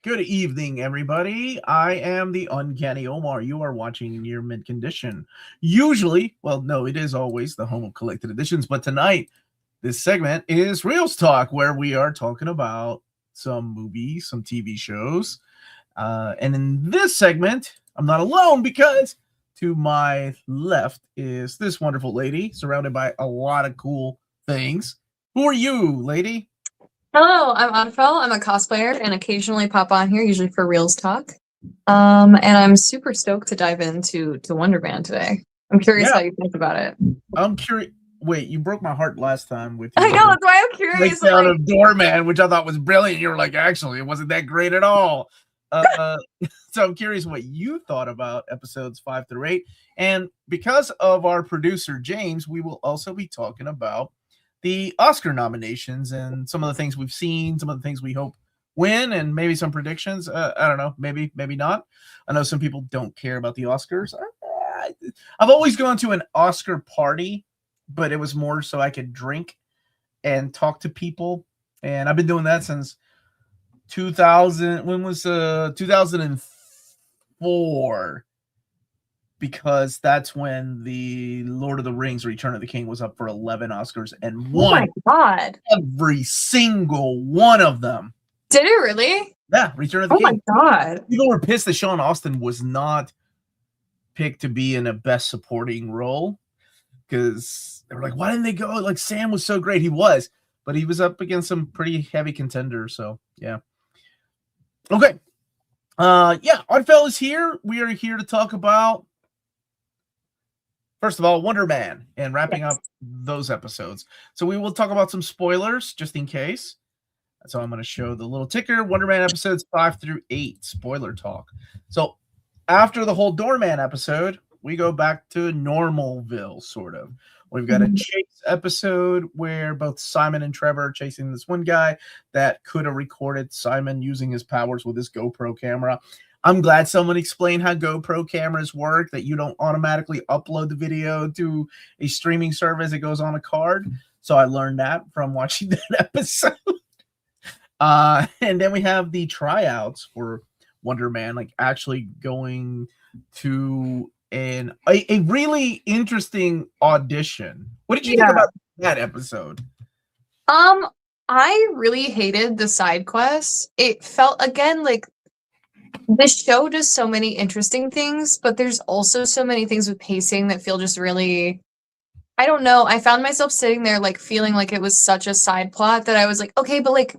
Good evening, everybody. I am the Uncanny Omar. You are watching Near Mint Condition. Usually, well, no, it is always the home of collected editions, but tonight, this segment is Reels Talk, where we are talking about some movies, some TV shows. And in this segment, I'm not alone because to my left is this wonderful lady surrounded by a lot of cool things. Who are you, lady? Hello, I'm Ødfel. I'm a cosplayer and occasionally pop on here, usually for Reels Talk. And I'm super stoked to dive into Wonder Man today. I'm curious Yeah, how you think about it. I'm curious. Wait, you broke my heart last time with I your know, that's why I'm curious. breakdown Like, of Doorman, which I thought was brilliant. You were like, actually, it wasn't that great at all. Uh, so I'm curious what you thought about episodes 5 through 8. And because of our producer, James, we will also be talking about the Oscar nominations and some of the things we've seen, some of the things we hope win, and maybe some predictions. I don't know, maybe not. I know some people don't care about the Oscars. I've always gone to an Oscar party, but it was more so I could drink and talk to people. And I've been doing that since 2000. When was 2004? Because that's when the Lord of the Rings Return of the King was up for 11 Oscars and oh my won god. every single one of them. Did it really? Yeah, Return of the Oh King. my god. People were pissed that Sean Austin was not picked to be in a best supporting role because they were like, why didn't they go? Like, Sam was so great. He was, but he was up against some pretty heavy contenders. So, yeah. Okay. Yeah, Oddfell is here. We are here to talk about, first of all, Wonder Man and wrapping up those episodes. So we will talk about some spoilers just in case. So I'm going to show the little ticker, Wonder Man episodes 5 through 8, spoiler talk. So after the whole Doorman episode, we go back to Normalville, sort of. We've got a chase episode where both Simon and Trevor are chasing this one guy that could have recorded Simon using his powers with his GoPro camera. I'm glad someone explained how GoPro cameras work, that you don't automatically upload the video to a streaming service. It goes on a card. So I learned that from watching that episode. And then we have the tryouts for Wonder Man, like actually going to a really interesting audition. What did you think about that episode? I really hated the side quests. It felt again like the show does so many interesting things, but there's also so many things with pacing that feel just really, I don't know. I found myself sitting there like feeling like it was such a side plot that I was like, okay, but like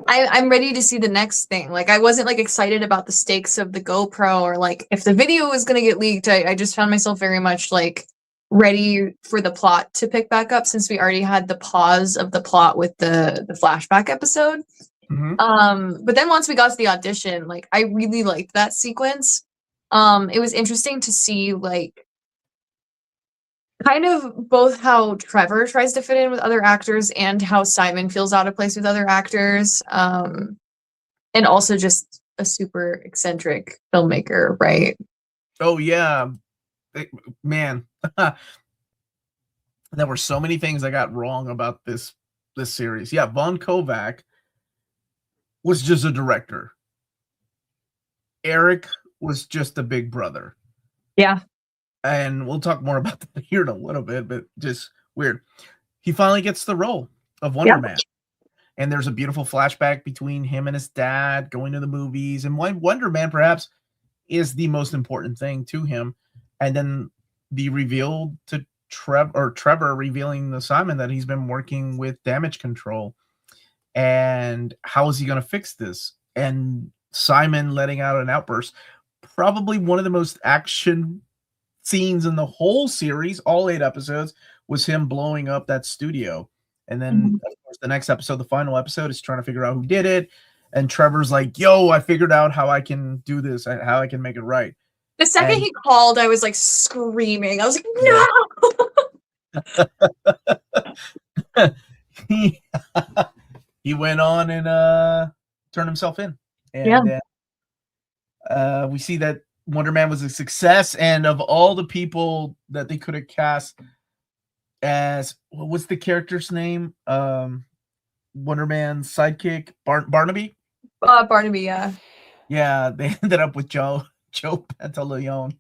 I'm ready to see the next thing. Like I wasn't like excited about the stakes of the GoPro or like if the video was gonna get leaked. I just found myself very much like ready for the plot to pick back up since we already had the pause of the plot with the flashback episode. But then once we got to the audition, like I really liked that sequence. It was interesting to see like kind of both how Trevor tries to fit in with other actors and how Simon feels out of place with other actors. And also just a super eccentric filmmaker, right? Oh yeah, man. There were so many things I got wrong about this series. Yeah, Von Kovac was just a director. Eric was just a big brother. Yeah. And we'll talk more about that here in a little bit, but just weird. He finally gets the role of Wonder Man. And there's a beautiful flashback between him and his dad going to the movies. And why Wonder Man perhaps is the most important thing to him. And then the reveal to Trevor revealing to Simon that he's been working with damage control. And how is he going to fix this? And Simon letting out an outburst. Probably one of the most action scenes in the whole series, all 8 episodes, was him blowing up that studio. And then, of course, the next episode, the final episode, is trying to figure out who did it. And Trevor's like, yo, I figured out how I can do this, how I can make it right. The second he called, I was like screaming. I was like, no! He went on and turned himself in. And we see that Wonder Man was a success. And of all the people that they could have cast as, what's the character's name? Wonder Man's sidekick, Barnaby? Barnaby, yeah. Yeah, they ended up with Joe Pantaleone,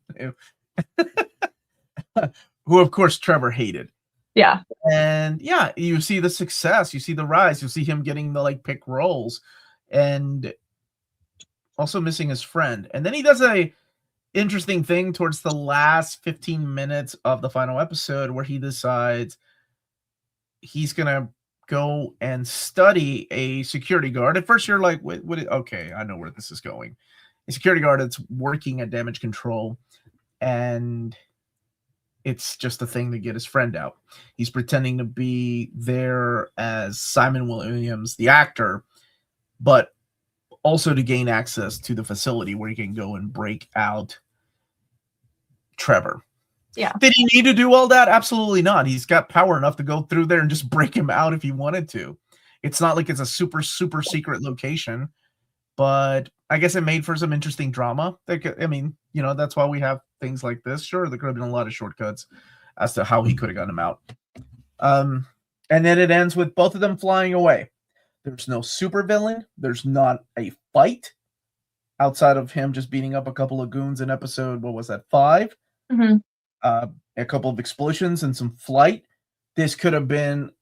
who of course Trevor hated. Yeah. And yeah, you see the success, you see the rise, you see him getting the like pick roles, and also missing his friend. And then he does a interesting thing towards the last 15 minutes of the final episode where he decides he's gonna go and study a security guard. At first, you're like, okay, I know where this is going. A security guard that's working at damage control, and it's just a thing to get his friend out. He's pretending to be there as Simon Williams, the actor, but also to gain access to the facility where he can go and break out Trevor. Yeah. Did he need to do all that? Absolutely not. He's got power enough to go through there and just break him out if he wanted to. It's not like it's a super secret location, but I guess it made for some interesting drama. I mean, that's why we have things like this. Sure, there could have been a lot of shortcuts as to how he could have gotten him out. And then it ends with both of them flying away. There's no super villain. There's not a fight outside of him just beating up a couple of goons in episode, what was that, 5? Mm-hmm. A couple of explosions and some flight. This could have been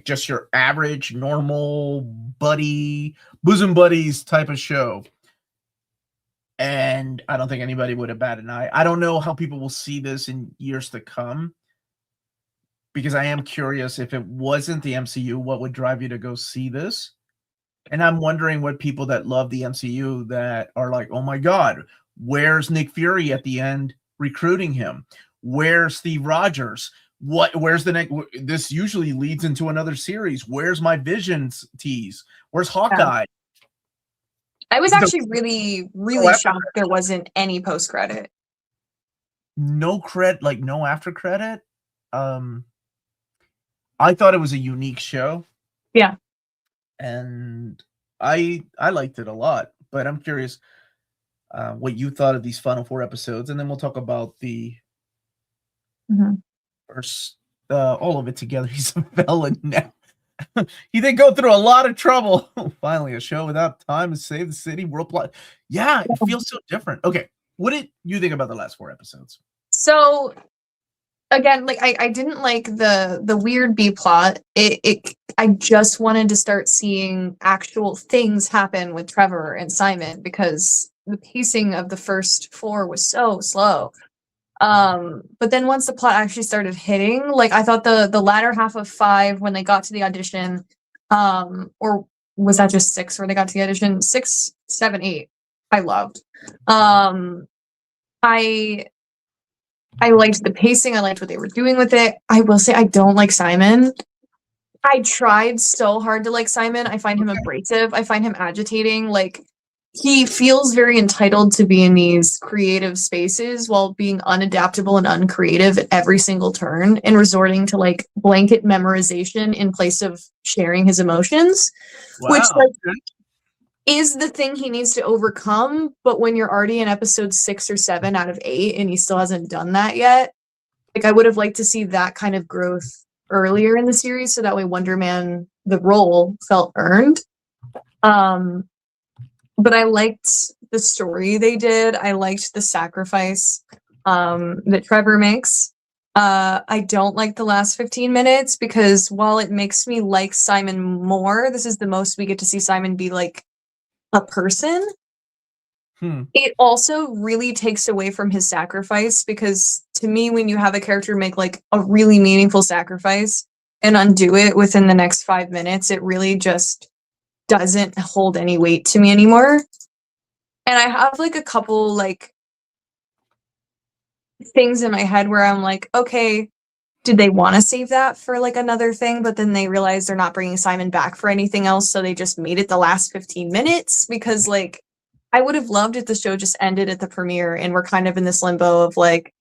just your average, normal bosom buddies type of show. And I don't think anybody would have batted an eye. I don't know how people will see this in years to come, because I am curious, if it wasn't the MCU, what would drive you to go see this? And I'm wondering what people that love the MCU that are like, oh my God, where's Nick Fury at the end recruiting him? Where's Steve Rogers? Where's the next? This usually leads into another series. Where's my Visions tease? Where's Hawkeye? I was actually really, really shocked there wasn't any post credit. No credit, like no after credit. I thought it was a unique show. Yeah. And I liked it a lot, but I'm curious what you thought of these final 4 episodes, and then we'll talk about the first, all of it together. He's a villain now. He did go through a lot of trouble. Finally, a show without time to save the city. World plot. Yeah, it feels so different. Okay, what did you think about the last 4 episodes? So, again, like I didn't like the weird B plot. I just wanted to start seeing actual things happen with Trevor and Simon, because the pacing of the first 4 was so slow. But then once the plot actually started hitting, like I thought the latter half of 5, when they got to the audition, or was that just 6 where they got to the audition? 6, 7, 8, I loved. I liked the pacing. I liked what they were doing with it. I will say I don't like Simon. I tried so hard to like Simon. I find him abrasive. I find him agitating. Like, he feels very entitled to be in these creative spaces while being unadaptable and uncreative at every single turn, and resorting to like blanket memorization in place of sharing his emotions, which is the thing he needs to overcome. But when you're already in episode 6 or 7 out of 8 and he still hasn't done that yet, like I would have liked to see that kind of growth earlier in the series, so that way Wonder Man, the role, felt earned. But I liked the story they did. I liked the sacrifice that Trevor makes. I don't like the last 15 minutes, because while it makes me like Simon more, this is the most we get to see Simon be like a person. It also really takes away from his sacrifice, because to me, when you have a character make like a really meaningful sacrifice and undo it within the next 5 minutes, it really just doesn't hold any weight to me anymore. And I have like a couple like things in my head where I'm like, okay, did they want to save that for like another thing, but then they realized they're not bringing Simon back for anything else, so they just made it the last 15 minutes? Because like I would have loved if the show just ended at the premiere and we're kind of in this limbo of like,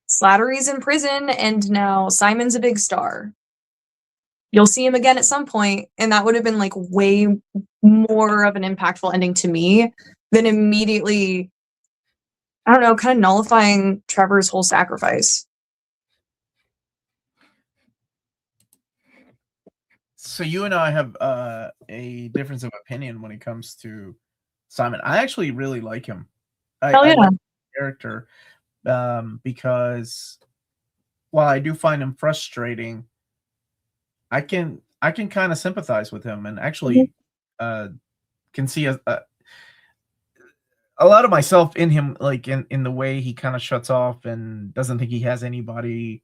Slattery's in prison and now Simon's a big star. You'll see him again at some point, and that would have been like way more of an impactful ending to me than immediately, I don't know, kind of nullifying Trevor's whole sacrifice. So you and I have a difference of opinion when it comes to Simon. I actually really like him. Hell I yeah. like the character because while I do find him frustrating, I can kind of sympathize with him and Mhm. actually can see a lot of myself in him, like in the way he kind of shuts off and doesn't think he has anybody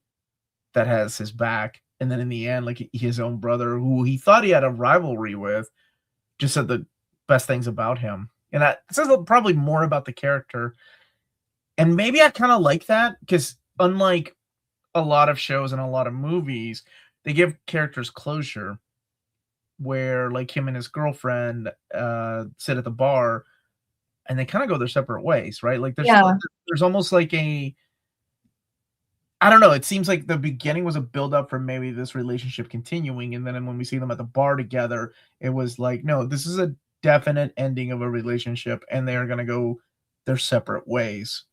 that has his back. And then in the end, like his own brother, who he thought he had a rivalry with, just said the best things about him. And that says probably more about the character. And maybe I kind of like that because unlike a lot of shows and a lot of movies, they give characters closure where like him and his girlfriend sit at the bar and they kind of go their separate ways, right? Like Yeah. there's almost like a I don't know, it seems like the beginning was a build up for maybe this relationship continuing, and then when we see them at the bar together, it was like, no, this is a definite ending of a relationship, and they are gonna go their separate ways.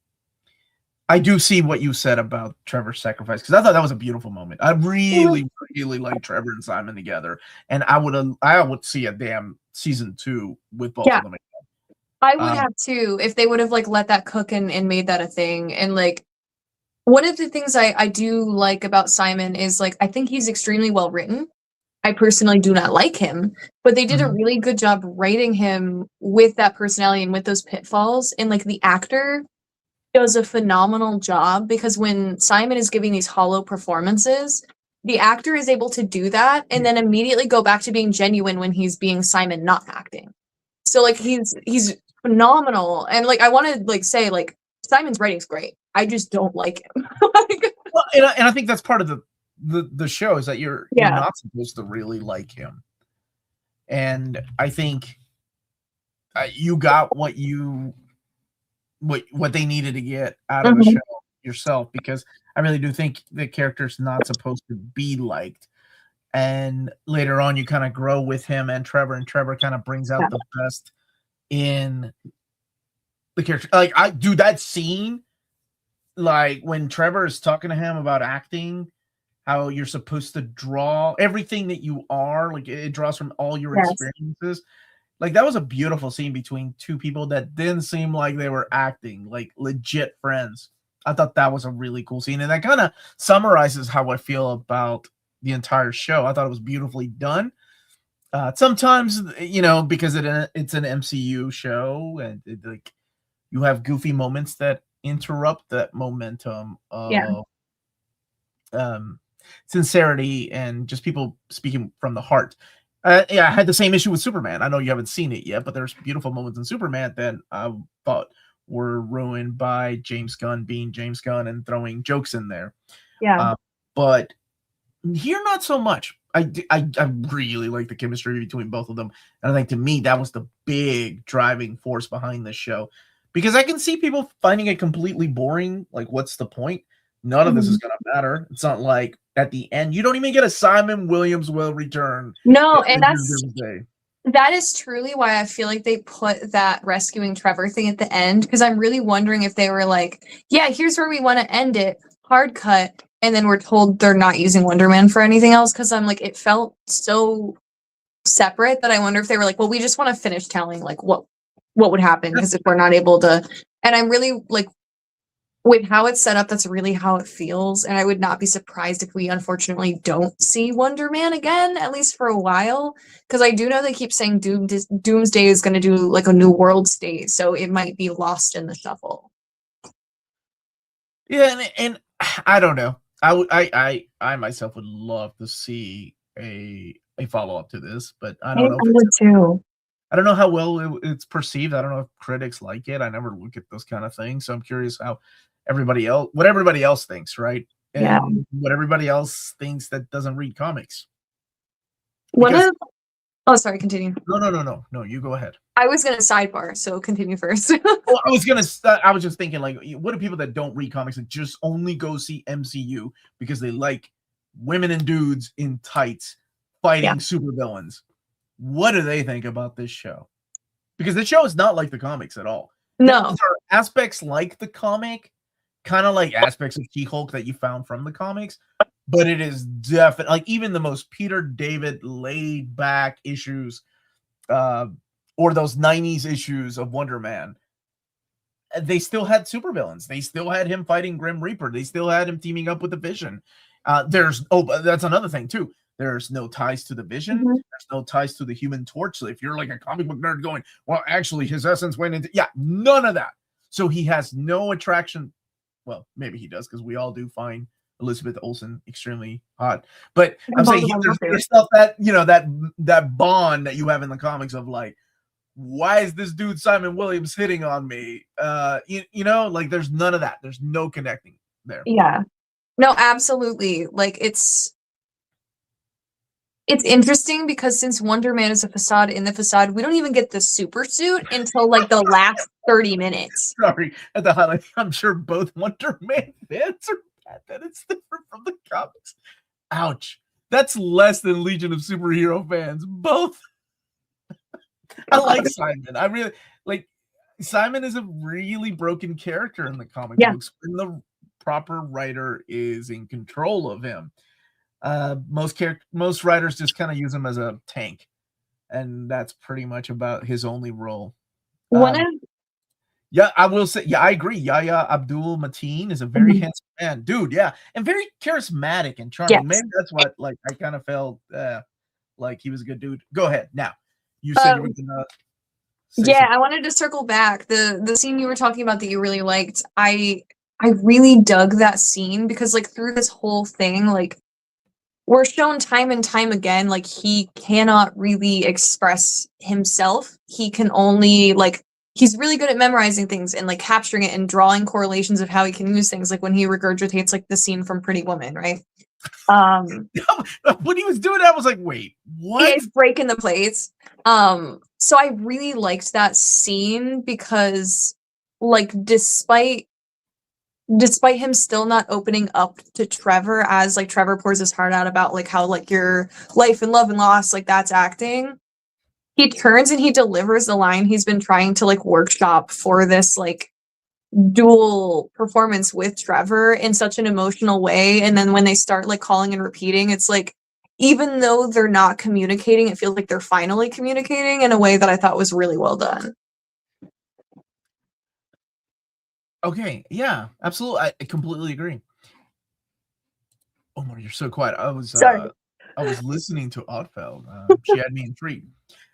I do see what you said about Trevor's sacrifice because I thought that was a beautiful moment. I Mhm. really, really like Trevor and Simon together, and I would see a damn season 2 with both Yeah. of them. I would Um, have too if they would have like let that cook and made that a thing. And like one of the things I do like about Simon is like I think he's extremely well written. I personally do not like him, but they did a mhm. really good job writing him with that personality and with those pitfalls. And like the actor does a phenomenal job because when Simon is giving these hollow performances, the actor is able to do that and then immediately go back to being genuine when he's being Simon not acting. So like he's phenomenal. And like I want to like say like Simon's writing's great. I just don't like him. Like, Well, and I think that's part of the show is that you're yeah. not supposed to really like him, and I think you got what they needed to get out of the Mhm. show yourself because I really do think the character's not supposed to be liked. And later on, you kind of grow with him and Trevor kind of brings Yeah. out the best in the character. Like I do that scene, like when Trevor is talking to him about acting, how you're supposed to draw everything that you are, like it draws from all your Yes. experiences. Like that was a beautiful scene between two people that didn't seem like they were acting, like legit friends. I thought that was a really cool scene, and that kind of summarizes how I feel about the entire show. I thought it was beautifully done. Sometimes, because it's an MCU show, and like you have goofy moments that interrupt that momentum Yeah. of um, sincerity and just people speaking from the heart. Yeah, I had the same issue with Superman. I know you haven't seen it yet, but there's beautiful moments in Superman that I thought were ruined by James Gunn being James Gunn and throwing jokes in there. Yeah. Uh, but here, not so much. I really like the chemistry between both of them, and I think to me that was the big driving force behind this show, because I can see people finding it completely boring. Like, what's the point? None of this is Mhm. gonna matter. It's not like at the end you don't even get a Simon Williams will return in No, and Avengers Doomsday. that is truly why I feel like they put that rescuing Trevor thing at the end because I'm really wondering if they were like, yeah, here's where we want to end it, hard cut, and then we're told they're not using Wonder Man for anything else because I'm like, it felt so separate that I wonder if they were like, well, we just want to finish telling like what would happen because if we're not able to, and I'm really like with how it's set up, that's really how it feels. And I would not be surprised if we unfortunately don't see Wonder Man again, at least for a while. Because I do know they keep saying Doomsday is going to do like a new world state. So it might be lost in the shuffle. Yeah, and I don't know. I myself would love to see a follow up to this, but I don't know I if it's would too. I don't know how well it's perceived. I don't know if critics like it. I never look at those kind of things, so I'm curious what everybody else thinks, right? Yeah. And what everybody else thinks that doesn't read comics. One Because of, oh, sorry, continue. no, you go ahead. I was going to sidebar, so continue first. Well, I was just thinking, like, what do people that don't read comics and just only go see MCU because they like women and dudes in tights Yeah. fighting supervillains? What do they think about this show? Because the show is not like the comics at all. There No. are aspects like the comic, kind of like aspects of She-Hulk that you found from the comics, but it is definitely like even the most Peter David laid back issues, or those 90s issues of Wonder Man, they still had supervillains. They still had him fighting Grim Reaper. They still had him teaming up with the Vision. That's another thing too. There's no ties to the Vision. Mhm. There's no ties to the Human Torch. So if you're like a comic book nerd going, well, actually his essence went into, none of that. So he has no attraction. Well, maybe he does, because we all do find Elizabeth Olsen extremely hot. But I'm saying there's stuff that, that bond that you have in the comics of like, why is this dude Simon Williams hitting on me? Like there's none of that. There's no connecting there. Yeah. No, absolutely. Like it's interesting because since Wonder Man is a facade in the facade, we don't even get the super suit until like the last 30 minutes. Sorry, at the highlight, I'm sure both Wonder Man fans are mad that it's different from the comics. Ouch. That's less than Legion of Superhero fans. Both. I like Simon. I really like Simon is a really broken character in the comic books when the proper writer is in control of him. Most writers just kind of use him as a tank, and that's pretty much about his only role. I will say, I agree. Yahya Abdul Mateen is a very handsome man, dude. Yeah, and very charismatic and charming. Yes. Maybe that's what like I kind of felt like he was a good dude. Go ahead. Now, you said you were gonna. I wanted to circle back. The scene you were talking about that you really liked. I really dug that scene because like through this whole thing, like we're shown time and time again, like he cannot really express himself. He can only like he's really good at memorizing things and like capturing it and drawing correlations of how he can use things. Like when he regurgitates like the scene from Pretty Woman, right? When he was doing that, I was like, wait, what? He's breaking the plates. So I really liked that scene because like despite him still not opening up to Trevor as like Trevor pours his heart out about like how like your life and love and loss, like that's acting, he turns and he delivers the line he's been trying to like workshop for this like dual performance with Trevor in such an emotional way. And then when they start like calling and repeating, it's like even though they're not communicating, it feels like they're finally communicating in a way that I thought was really well done. Okay, yeah, absolutely. I completely agree. Omar, you're so quiet. I was listening to Ødfel. She had me intrigued.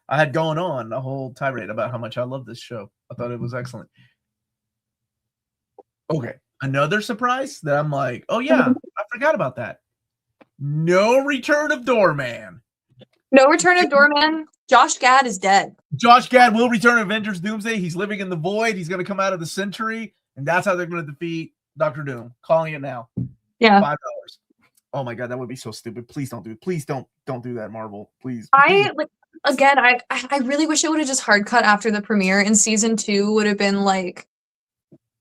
I had going on a whole tirade about how much I love this show. I thought it was excellent. Okay, another surprise that I'm like, oh yeah, I forgot about that. No return of Doorman. No return of Doorman. Josh Gad is dead. Josh Gad will return in Avengers Doomsday. He's living in the void. He's going to come out of the Century, and that's how they're going to defeat Doctor Doom. Calling it now. Yeah. $5. Oh my god, that would be so stupid. Please don't do it. Please don't do that, Marvel. Please. I really wish it would have just hard cut after the premiere, and season 2 would have been like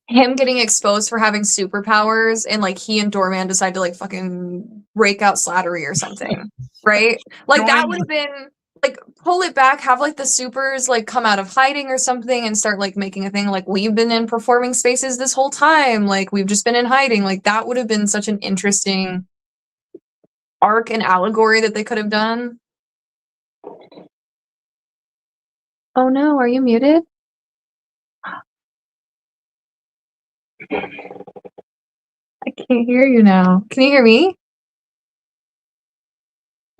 him getting exposed for having superpowers, and like he and Doorman decide to like fucking break out Slattery or something, right? Like that would have been like pull it back, have like the supers like come out of hiding or something and start like making a thing like we've been in performing spaces this whole time, like we've just been in hiding. Like that would have been such an interesting arc and allegory that they could have done. Oh no, are you muted? I can't hear you now. Can you hear me?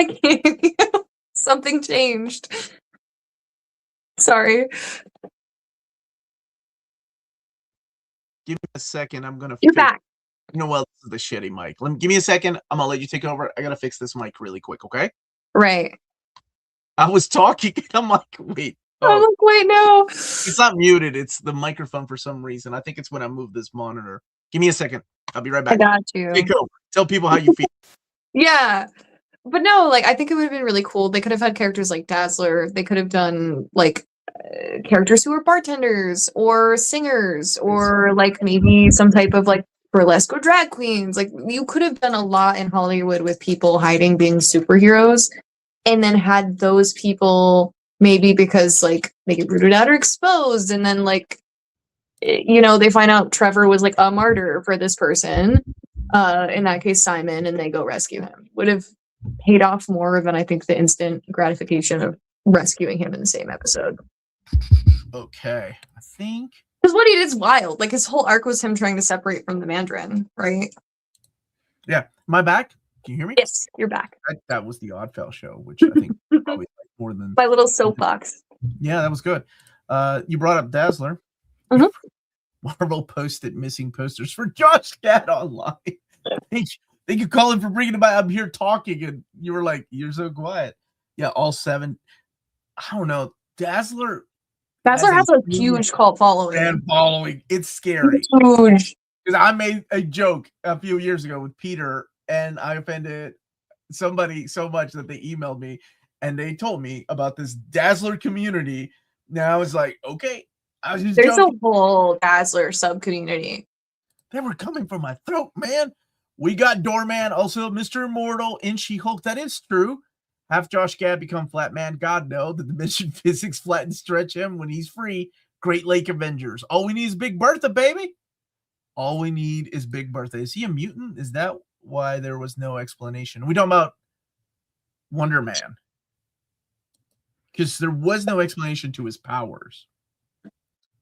I can't hear you. Something changed. Sorry. Give me a second. I'm going to You're back. You know what? This is the shitty mic. Give me a second. I'm going to let you take over. I got to fix this mic really quick, okay? Right. I was talking. I'm like, wait. I'm like, wait, no. It's not muted. It's the microphone for some reason. I think it's when I move this monitor. Give me a second. I'll be right back. I got you. Take over. Tell people how you feel. Yeah. But no, like, I think it would have been really cool. They could have had characters like Dazzler. They could have done, like, characters who were bartenders or singers or, like, maybe some type of, like, burlesque or drag queens. Like, you could have done a lot in Hollywood with people hiding being superheroes and then had those people maybe because, like, they get rooted out or exposed and then, like, you know, they find out Trevor was, like, a martyr for this person. in that case Simon, and they go rescue him. Would have paid off more than I think the instant gratification of rescuing him in the same episode. Okay, I think because what he did is wild. Like his whole arc was him trying to separate from the Mandarin, right? Yeah, my back. Can you hear me? Yes, you're back. That was the Oddfell show, which I think probably like more than my little soapbox. Yeah, that was good. You brought up Dazzler. Mm-hmm. Marvel posted missing posters for Josh Gad online. They could call him for bringing him by. I'm here talking, and you were like, "You're so quiet." Yeah, all 7. I don't know. Dazzler has a huge cult following. And following, it's scary. Huge. Because I made a joke a few years ago with Peter, and I offended somebody so much that they emailed me, and they told me about this Dazzler community. Now I was like, okay. There's joking. A whole Dazzler sub community. They were coming for my throat, man. We got Doorman, also Mr. Immortal, and She-Hulk. That is true. Have Josh Gad become Flat Man? God, no. The dimension physics flatten stretch him when he's free. Great Lake Avengers. All we need is Big Bertha, baby. All we need is Big Bertha. Is he a mutant? Is that why there was no explanation? We talking about Wonder Man. Because there was no explanation to his powers.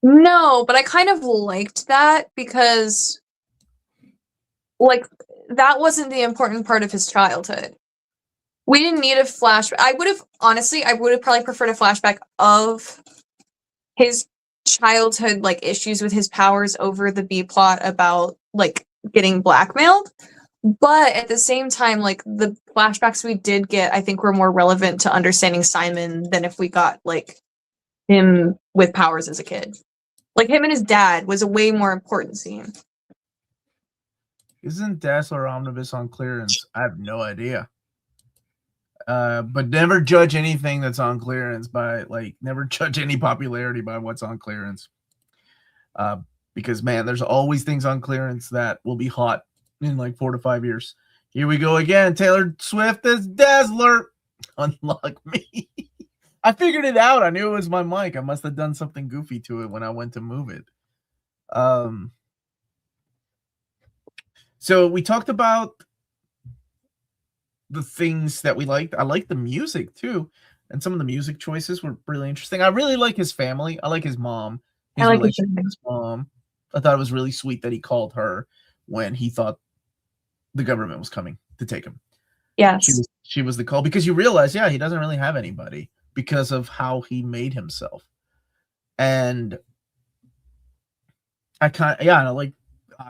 No, but I kind of liked that because, like, that wasn't the important part of his childhood. We didn't need a flashback. I would have probably preferred a flashback of his childhood, like, issues with his powers over the B plot about, like, getting blackmailed. But at the same time, like, the flashbacks we did get, I think, were more relevant to understanding Simon than if we got, like, him with powers as a kid. Like, him and his dad was a way more important scene. Isn't Dazzler Omnibus on clearance? I have no idea. But never judge anything that's on clearance by, like, never judge any popularity by what's on clearance. Because, man, there's always things on clearance that will be hot in like 4 to 5 years. Here we go again. Taylor Swift as Dazzler. Unlock me. I figured it out. I knew it was my mic. I must have done something goofy to it when I went to move it. So we talked about the things that we liked. I like the music too. And some of the music choices were really interesting. I really like his family. I like his mom. His relationship with his mom. I thought it was really sweet that he called her when he thought the government was coming to take him. Yes. She was the call, because you realize, yeah, he doesn't really have anybody because of how he made himself. And I like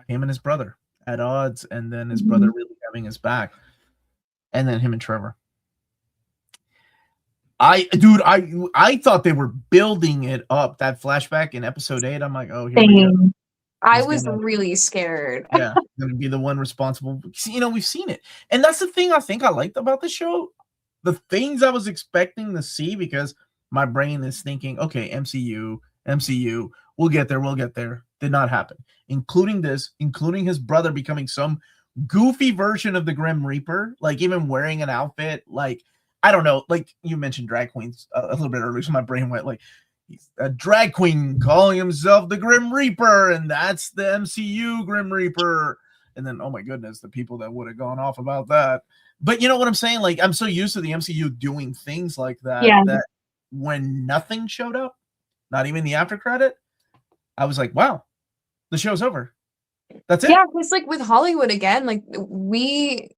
him and his brother at odds, and then his brother really having his back, and then him and Trevor. I thought they were building it up, that flashback in episode 8. I'm like, oh, here we go. I was really scared. Yeah, going to be the one responsible. You know, we've seen it. And that's the thing I think I liked about the show. The things I was expecting to see, because my brain is thinking, okay, MCU, we'll get there. Did not happen. Including his brother becoming some goofy version of the Grim Reaper, like even wearing an outfit. Like, I don't know, like you mentioned drag queens a little bit earlier, so my brain went like, he's a drag queen calling himself the Grim Reaper, and that's the MCU Grim Reaper. And then, oh my goodness, the people that would have gone off about that. But you know what I'm saying? Like, I'm so used to the MCU doing things like that, that when nothing showed up, not even the after credit, I was like, wow, the show's over. That's it. Yeah, it's like with Hollywood again, like we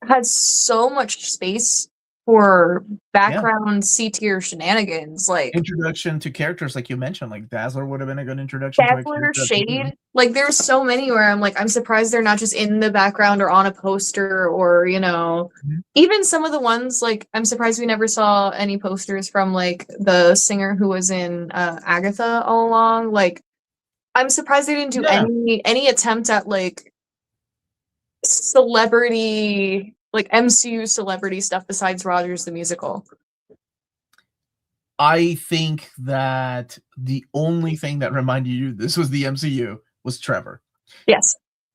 had so much space for background C-tier shenanigans, like introduction to characters, like you mentioned, like Dazzler would have been a good introduction. Dazzler, Shade, like there's so many where I'm like, I'm surprised they're not just in the background or on a poster, or you know, even some of the ones, like I'm surprised we never saw any posters from like the singer who was in Agatha all along. Like, I'm surprised they didn't do any attempt at like celebrity, like MCU celebrity stuff besides Rogers the Musical. I think that the only thing that reminded you this was the MCU was Trevor. Yes.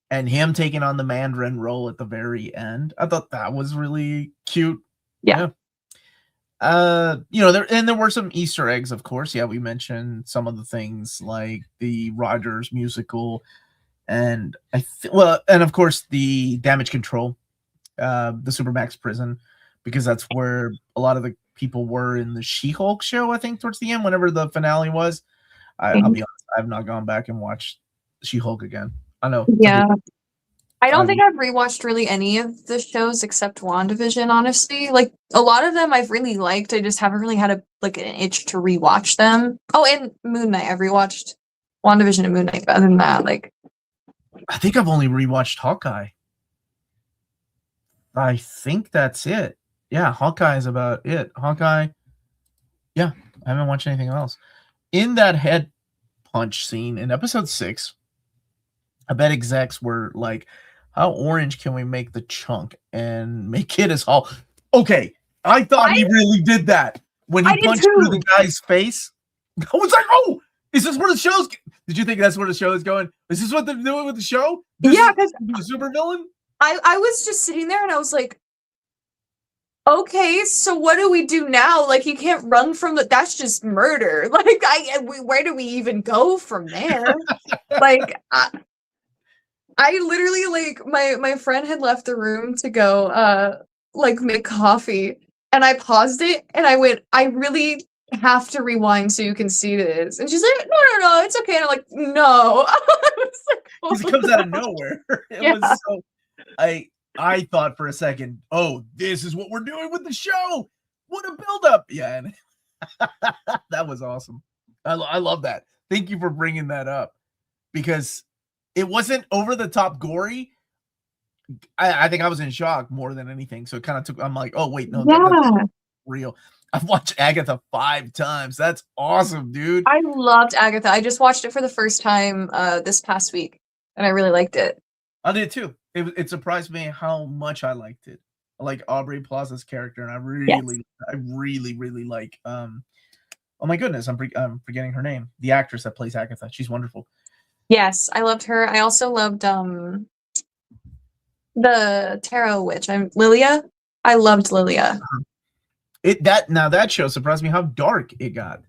And him taking on the Mandarin role at the very end. I thought that was really cute. Yeah. You know, there were some Easter eggs, of course. Yeah, we mentioned some of the things like the Rogers musical And and of course the damage control, the Supermax prison, because that's where a lot of the people were in the She-Hulk show, I think, towards the end, whenever the finale was. I'll be honest, I've not gone back and watched She-Hulk again. I know. Yeah. I don't think I've rewatched really any of the shows except WandaVision, honestly. Like, a lot of them I've really liked. I just haven't really had an itch to rewatch them. Oh, and Moon Knight. I've rewatched WandaVision and Moon Knight. But other than that, like, I think I've only rewatched Hawkeye. I think that's it. Yeah, Hawkeye is about it. Hawkeye. Yeah, I haven't watched anything else. In that head punch scene in episode 6, I bet execs were like, how orange can we make the chunk and make it as Hulk? Okay, I thought he really did that when he punched through the guy's face. I was like, oh, is this where the show's? Did you think that's where the show is going? Is this what they're doing with the show? Yeah, because the super villain. I was just sitting there and I was like, okay, so what do we do now? Like, he can't run from that's just murder. Like, where do we even go from there? Like, I literally, like, my friend had left the room to go, like, make coffee, and I paused it, and I went, I really have to rewind so you can see this. And she's like, no, it's okay. And I'm like, no. Because it comes out of nowhere. It was so, I thought for a second, oh, this is what we're doing with the show. What a buildup. Yeah, and that was awesome. I love that. Thank you for bringing that up, because it wasn't over the top gory. I think I was in shock more than anything. So it kind of took, I'm like, oh, wait, no, that's real. I've watched Agatha 5 times. That's awesome, dude. I loved Agatha. I just watched it for the first time this past week, and I really liked it. I did too. It surprised me how much I liked it. I like Aubrey Plaza's character, and I really like oh my goodness, I'm forgetting her name. The actress that plays Agatha. She's wonderful. Yes, I loved her. I also loved the tarot witch. Lilia. I loved Lilia. That show surprised me how dark it got.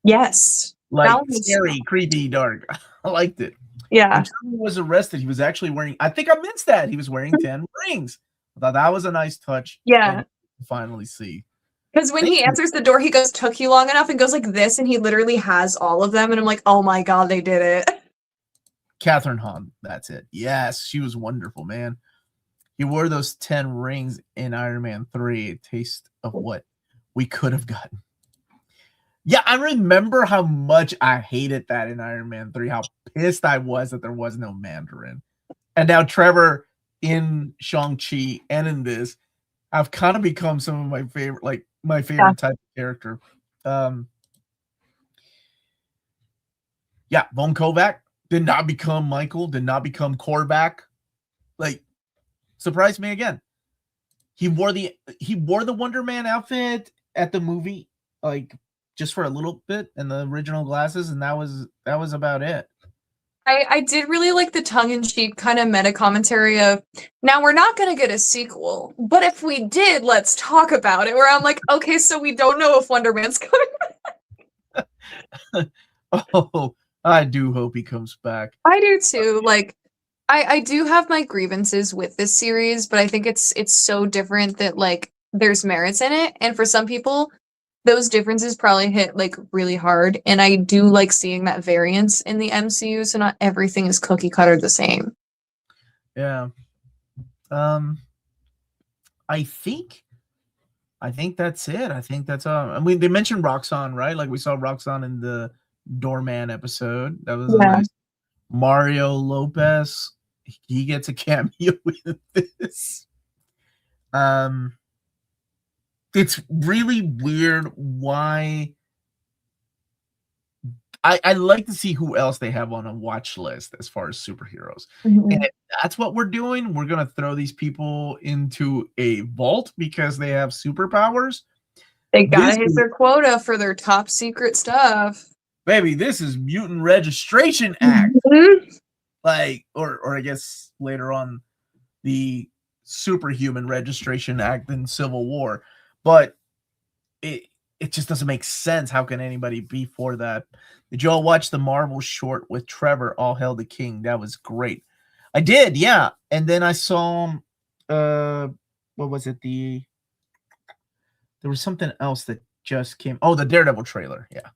Yes. Like scary, creepy, dark. I liked it. Yeah. When he was arrested, he was actually wearing, I think I missed that. He was wearing 10 rings. I thought that was a nice touch. Yeah. To finally see. Because when he answers the door, he goes, took you long enough, and goes like this, and he literally has all of them. And I'm like, oh my God, they did it. Catherine Hahn, that's it. Yes, she was wonderful, man. He wore those 10 rings in Iron Man 3, a taste of what we could have gotten. Yeah, I remember how much I hated that in Iron Man 3, how pissed I was that there was no Mandarin. And now Trevor in Shang-Chi and in this have kind of become some of my favorite, like my favorite type of character. Von Kovac did not become Michael, did not become Korvac. Like, surprised me again. He wore the Wonder Man outfit at the movie, like just for a little bit, and the original glasses, and that was about it. I did really like the tongue-in-cheek kind of meta commentary of, now we're not going to get a sequel, but if we did, let's talk about it. Where I'm like, okay, so we don't know if Wonder Man's coming back. Oh, I do hope he comes back. I do too. Like, I do have my grievances with this series, but I think it's so different that, like, there's merits in it. And for some people, those differences probably hit, like, really hard. And I do like seeing that variance in the MCU, so not everything is cookie cutter the same. Yeah. I think that's it. I think that's I mean, they mentioned Roxanne, right? Like, we saw Roxanne in the Doorman episode. That was nice. Mario Lopez, he gets a cameo with this. It's really weird why. I like to see who else they have on a watch list as far as superheroes. Mm-hmm. And if that's what we're doing, we're going to throw these people into a vault because they have superpowers. They got to hit their quota for their top secret stuff. Baby, this is Mutant Registration Act. Mm-hmm. Like, or I guess later on, the Superhuman Registration Act in Civil War. But it just doesn't make sense. How can anybody be for that? Did you all watch the Marvel short with Trevor, All Hail the King? That was great. I did, yeah. And then I saw what was it? There was something else that just came. Oh, the Daredevil trailer. Yeah.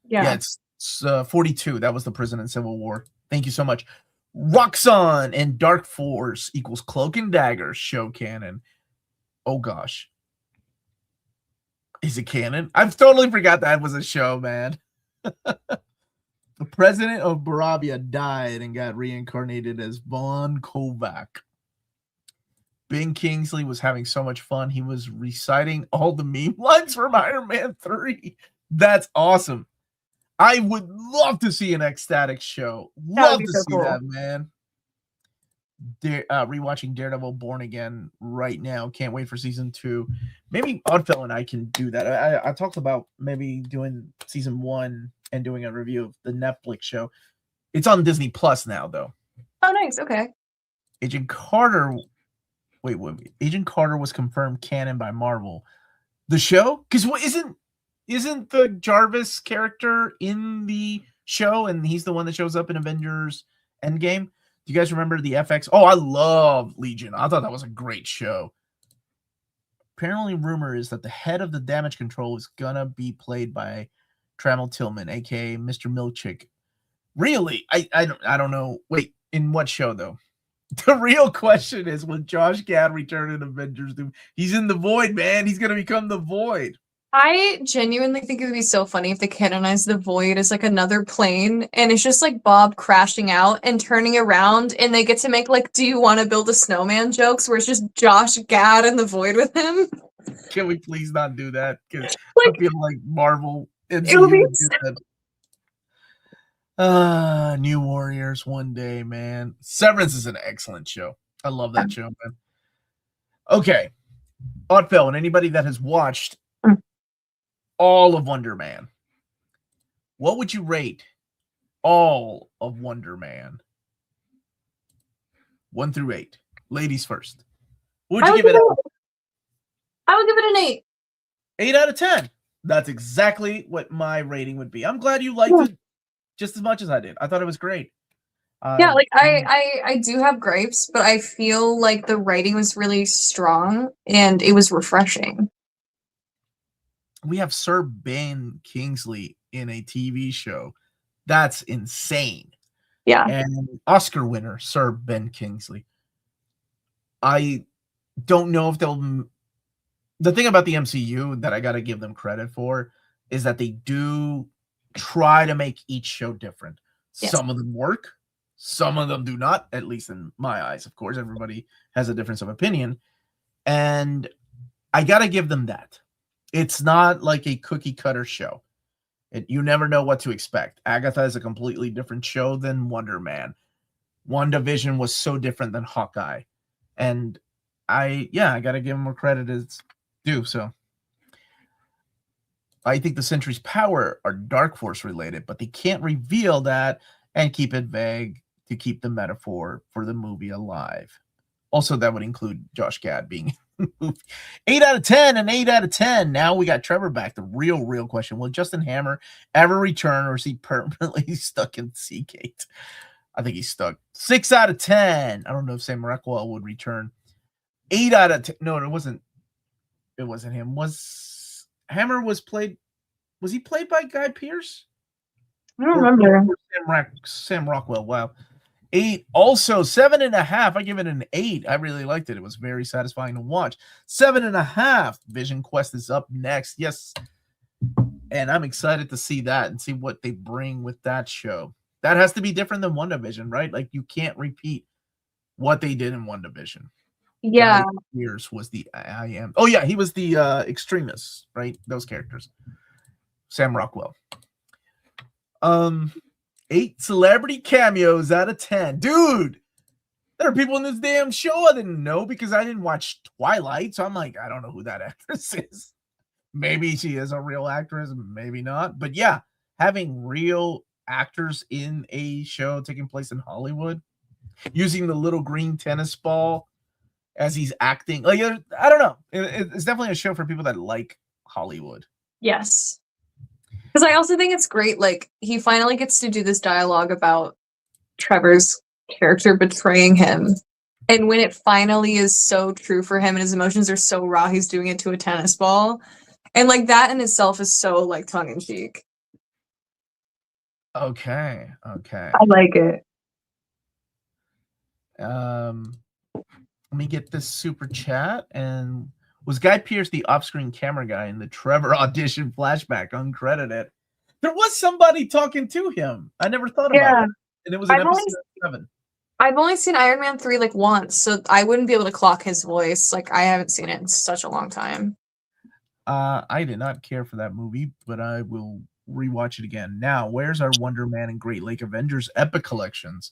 Yeah, it's 42. That was the Prison and Civil War. Thank you so much. Roxxon and Dark Force equals Cloak and Dagger show canon. Oh gosh. Is it canon? I've totally forgot that was a show, man. The president of Baravia died and got reincarnated as Von Kovac. Ben Kingsley was having so much fun. He was reciting all the meme lines from Iron Man 3. That's awesome. I would love to see an ecstatic show. Love to see that, man. Rewatching Daredevil Born Again right now. Can't wait for season 2. Maybe Ødfel and I can do that. I talked about maybe doing season 1 and doing a review of the Netflix show. It's on Disney Plus now, though. Oh, nice. Okay. Agent Carter. Wait. Agent Carter was confirmed canon by Marvel. The show? Because what isn't the Jarvis character in the show, and he's the one that shows up in Avengers Endgame? Do you guys remember the FX? Oh, I love Legion. I thought that was a great show. Apparently, rumor is that the head of the damage control is gonna be played by Trammell Tillman, aka Mr. Milkchick. Really? I don't know. Wait, in what show though? The real question is, will Josh Gad return in Avengers Doom? He's in the Void, man. He's gonna become the Void. I genuinely think it would be so funny if they canonized the Void as like another plane, and it's just like Bob crashing out and turning around, and they get to make like "Do you want to build a snowman?" jokes where it's just Josh Gad in the Void with him. Can we please not do that? Because like, I feel like Marvel. It would be New Warriors one day, man. Severance is an excellent show. I love that show, man. Okay. Ødfel, and anybody that has watched all of Wonder Man, what would you rate all of Wonder Man? 1 through 8. Ladies first. What would you give it? I would give it an 8. 8 out of 10. That's exactly what my rating would be. I'm glad you liked it just as much as I did. I thought it was great. Yeah, like I do have gripes, but I feel like the writing was really strong and it was refreshing. We have Sir Ben Kingsley in a TV show. That's insane. Yeah. And Oscar winner, Sir Ben Kingsley. I don't know if they'll... The thing about the MCU that I got to give them credit for is that they do try to make each show different. Yes. Some of them work. Some of them do not, at least in my eyes. Of course, everybody has a difference of opinion. And I got to give them that. It's not like a cookie cutter show. You never know what to expect. Agatha is a completely different show than Wonder Man. WandaVision was so different than Hawkeye. And I got to give them more credit as due. So I think the Sentry's power are Dark Force related, but they can't reveal that and keep it vague to keep the metaphor for the movie alive. Also, that would include Josh Gad being 8 out of 10 and 8 out of 10. Now we got Trevor back. The real question. Will Justin Hammer ever return, or is he permanently stuck in Seagate? I think he's stuck. 6 out of 10. I don't know if Sam Rockwell would return. 8 out of 10. No, it wasn't him. Was he played by Guy Pearce? I don't remember. Sam Rockwell. Wow. 8. Also 7.5. I give it an 8. I really liked it. It was very satisfying to watch. 7.5. Vision Quest is up next. Yes. And I'm excited to see that and see what they bring with that show. That has to be different than WandaVision, right? Like, you can't repeat what they did in WandaVision. Yeah. Years was the I am. Oh yeah, he was the extremist, right? Those characters. Sam Rockwell. 8 celebrity cameos out of 10. Dude, there are people in this damn show I didn't know because I didn't watch Twilight. So I'm like, I don't know who that actress is. Maybe she is a real actress, maybe not. But yeah, having real actors in a show taking place in Hollywood, using the little green tennis ball as he's acting. Like, I don't know. It's definitely a show for people that like Hollywood. Yes. Because I also think it's great. Like, he finally gets to do this dialogue about Trevor's character betraying him. And when it finally is so true for him and his emotions are so raw, he's doing it to a tennis ball. And like that in itself is so like tongue in cheek. Okay. I like it. Let me get this super chat. And was Guy Pearce the off-screen camera guy in the Trevor audition flashback uncredited? There was somebody talking to him. I never thought about that. And it was in episode 7. I've only seen Iron Man 3 like once, so I wouldn't be able to clock his voice. Like I haven't seen it in such a long time. I did not care for that movie, but I will rewatch it again. Now, where's our Wonder Man and Great Lake Avengers Epic Collections?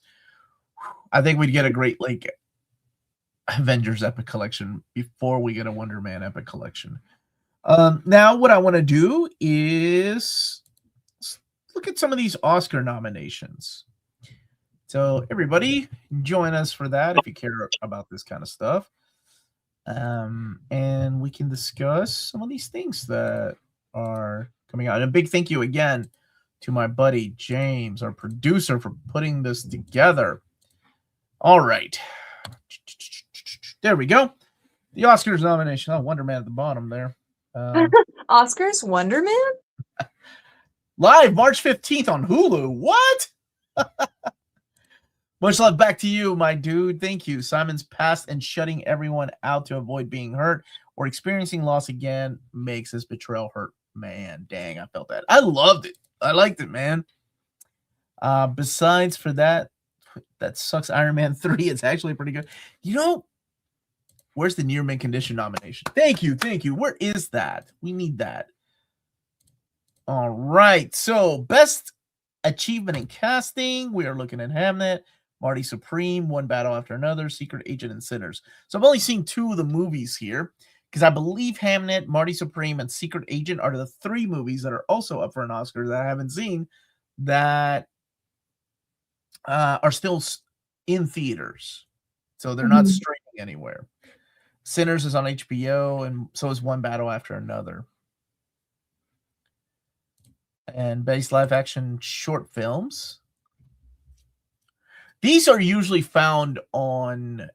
I think we'd get a Great Lake Avengers Epic Collection before we get a Wonder Man Epic Collection. Now, what I want to do is look at some of these Oscar nominations. So, everybody, join us for that if you care about this kind of stuff. And we can discuss some of these things that are coming out. And a big thank you again to my buddy James, our producer, for putting this together. All right. There we go. The Oscars nomination. Oh, Wonder Man at the bottom there. Oscars Wonder Man? Live March 15th on Hulu. What? Much love back to you, my dude. Thank you. Simon's past and shutting everyone out to avoid being hurt or experiencing loss again makes his betrayal hurt. Man, dang, I felt that. I loved it. I liked it, man. Besides for that sucks Iron Man 3. It's actually pretty good. You know, where's the near mint condition nomination? Thank you. Where is that? We need that. All right. So, best achievement in casting. We are looking at Hamnet, Marty Supreme, One Battle After Another, Secret Agent, and Sinners. So I've only seen 2 of the movies here because I believe Hamnet, Marty Supreme, and Secret Agent are the 3 movies that are also up for an Oscar that I haven't seen that are still in theaters. So they're not streaming anywhere. Sinners is on HBO, and so is One Battle After Another. And based live action short films. These are usually found on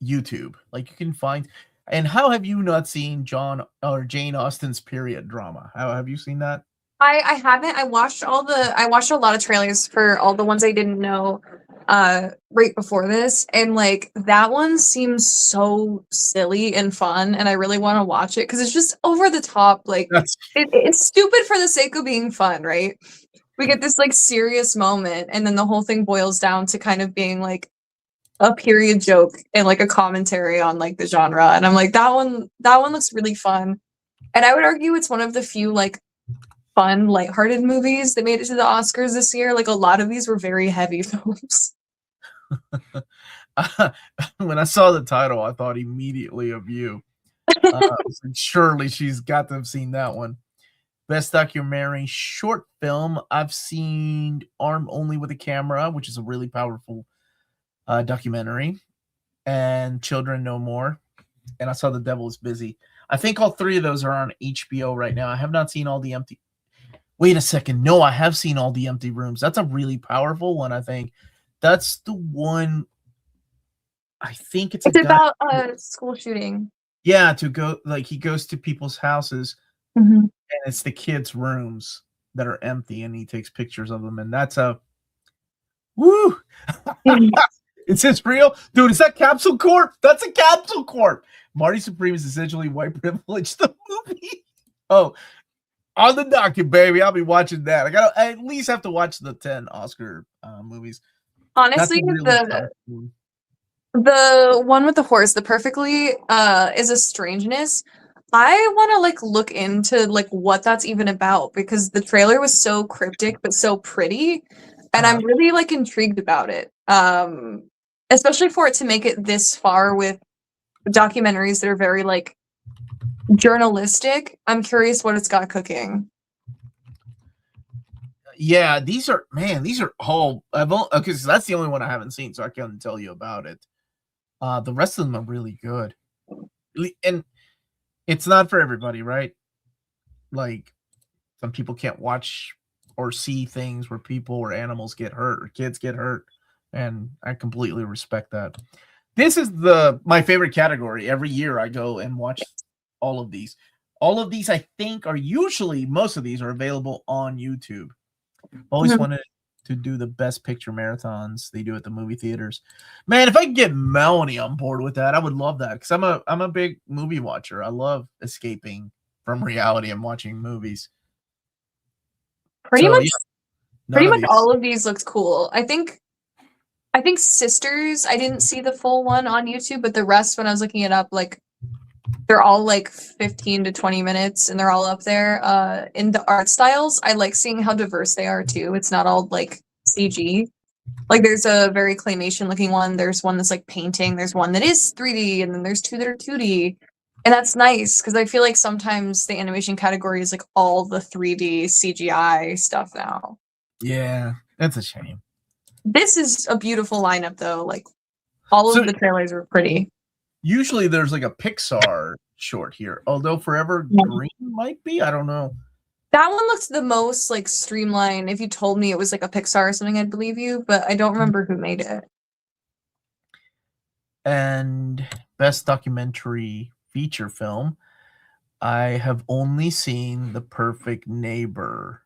YouTube. Like you can find. And how have you not seen John or Jane Austen's period drama? How have you seen that? I haven't. I watched a lot of trailers for all the ones I didn't know right before this, and like that one seems so silly and fun, and I really want to watch it because it's just over the top. Like it's stupid for the sake of being fun, right? We get this like serious moment, and then the whole thing boils down to kind of being like a period joke and like a commentary on like the genre. And I'm like, that one looks really fun. And I would argue it's one of the few like fun, lighthearted movies that made it to the Oscars this year. Like a lot of these were very heavy films. When I saw the title, I thought immediately of you. Surely she's got to have seen that one. Best documentary short film. I've seen Arm Only with a Camera, which is a really powerful documentary, and Children No More. And I saw The Devil Is Busy. I think all 3 of those are on HBO right now. I have not seen All the Empty. Wait a second. No, I have seen All the Empty Rooms. That's a really powerful one, I think. That's the one. I think it's about a school shooting. Yeah, to go like he goes to people's houses and it's the kids' rooms that are empty and he takes pictures of them. And that's a woo. Is this real? Dude, is that Capsule Corp? That's a Capsule Corp. Marty Supreme is essentially white privilege, the movie. Oh, on the docket, baby. I'll be watching that. I at least have to watch the 10 Oscar movies. Honestly, the one with the horse, the Perfectly, is a Strangeness. I want to like look into like what that's even about because the trailer was so cryptic but so pretty, and I'm really like intrigued about it. Especially for it to make it this far with documentaries that are very like journalistic. I'm curious what it's got cooking. Yeah, these are all because that's the only one I haven't seen, so I can't tell you about it. The rest of them are really good, and it's not for everybody, right? Like some people can't watch or see things where people or animals get hurt or kids get hurt. and I completely respect that. This is my favorite category. Every year I go and watch all of these. All of these, I think, are usually, most of these are available on YouTube. Always wanted to do the best picture marathons they do at the movie theaters. Man, if I could get Melanie on board with that, I would love that, because I'm a big movie watcher. I love escaping from reality and watching movies. Pretty much these. all of these looked cool. I think Sisters, I didn't see the full one on YouTube, but the rest, when I was looking it up, like they're all like 15 to 20 minutes and they're all up there. In the art styles, I like seeing how diverse they are too. It's not all like CG. Like there's a very claymation looking one. There's one that's like painting. There's one that is 3D, and then there's two that are 2D. And that's nice, because I feel like sometimes the animation category is like all the 3D CGI stuff now. Yeah, that's a shame. This is a beautiful lineup though. Like all of the trailers were pretty. Usually there's like a Pixar short here, although Forever Green might be. I don't know. That one looks the most like streamlined. If you told me it was like a Pixar or something, I'd believe you, but I don't remember who made it. And best documentary feature film, I have only seen The Perfect Neighbor,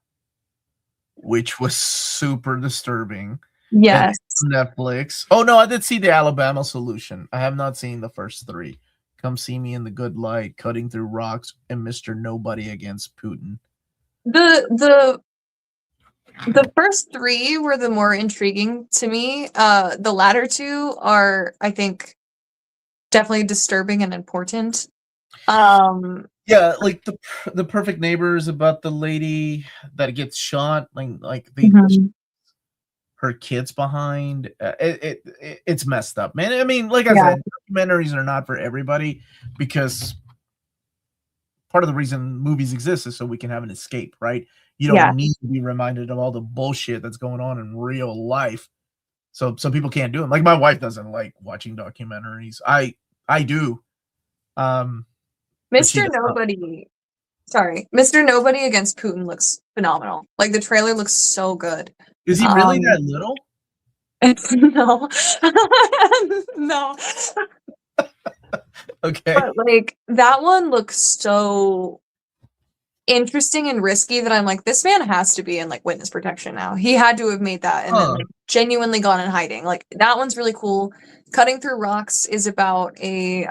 which was super disturbing. Yes. Netflix. Oh no, I did see The Alabama Solution. I have not seen the first three. Come See Me in the Good Light, Cutting Through Rocks, and Mr. Nobody Against Putin. The first three were the more intriguing to me. The latter two are, I think, definitely disturbing and important. Yeah, like the Perfect Neighbor is about the lady that gets shot, like they her kids behind. It's messed up, man. I mean, like I said, documentaries are not for everybody, because part of the reason movies exist is so we can have an escape, right? You don't need to be reminded of all the bullshit that's going on in real life. So people can't do it. Like my wife doesn't like watching documentaries. I do. Mr. Nobody. Sorry. Mr. Nobody Against Putin looks phenomenal. Like the trailer looks so good. Is he really that little? No. No. Okay. But like that one looks so interesting and risky that I'm like, this man has to be in like witness protection now. He had to have made that and then like, genuinely gone in hiding. Like that one's really cool. Cutting Through Rocks is about a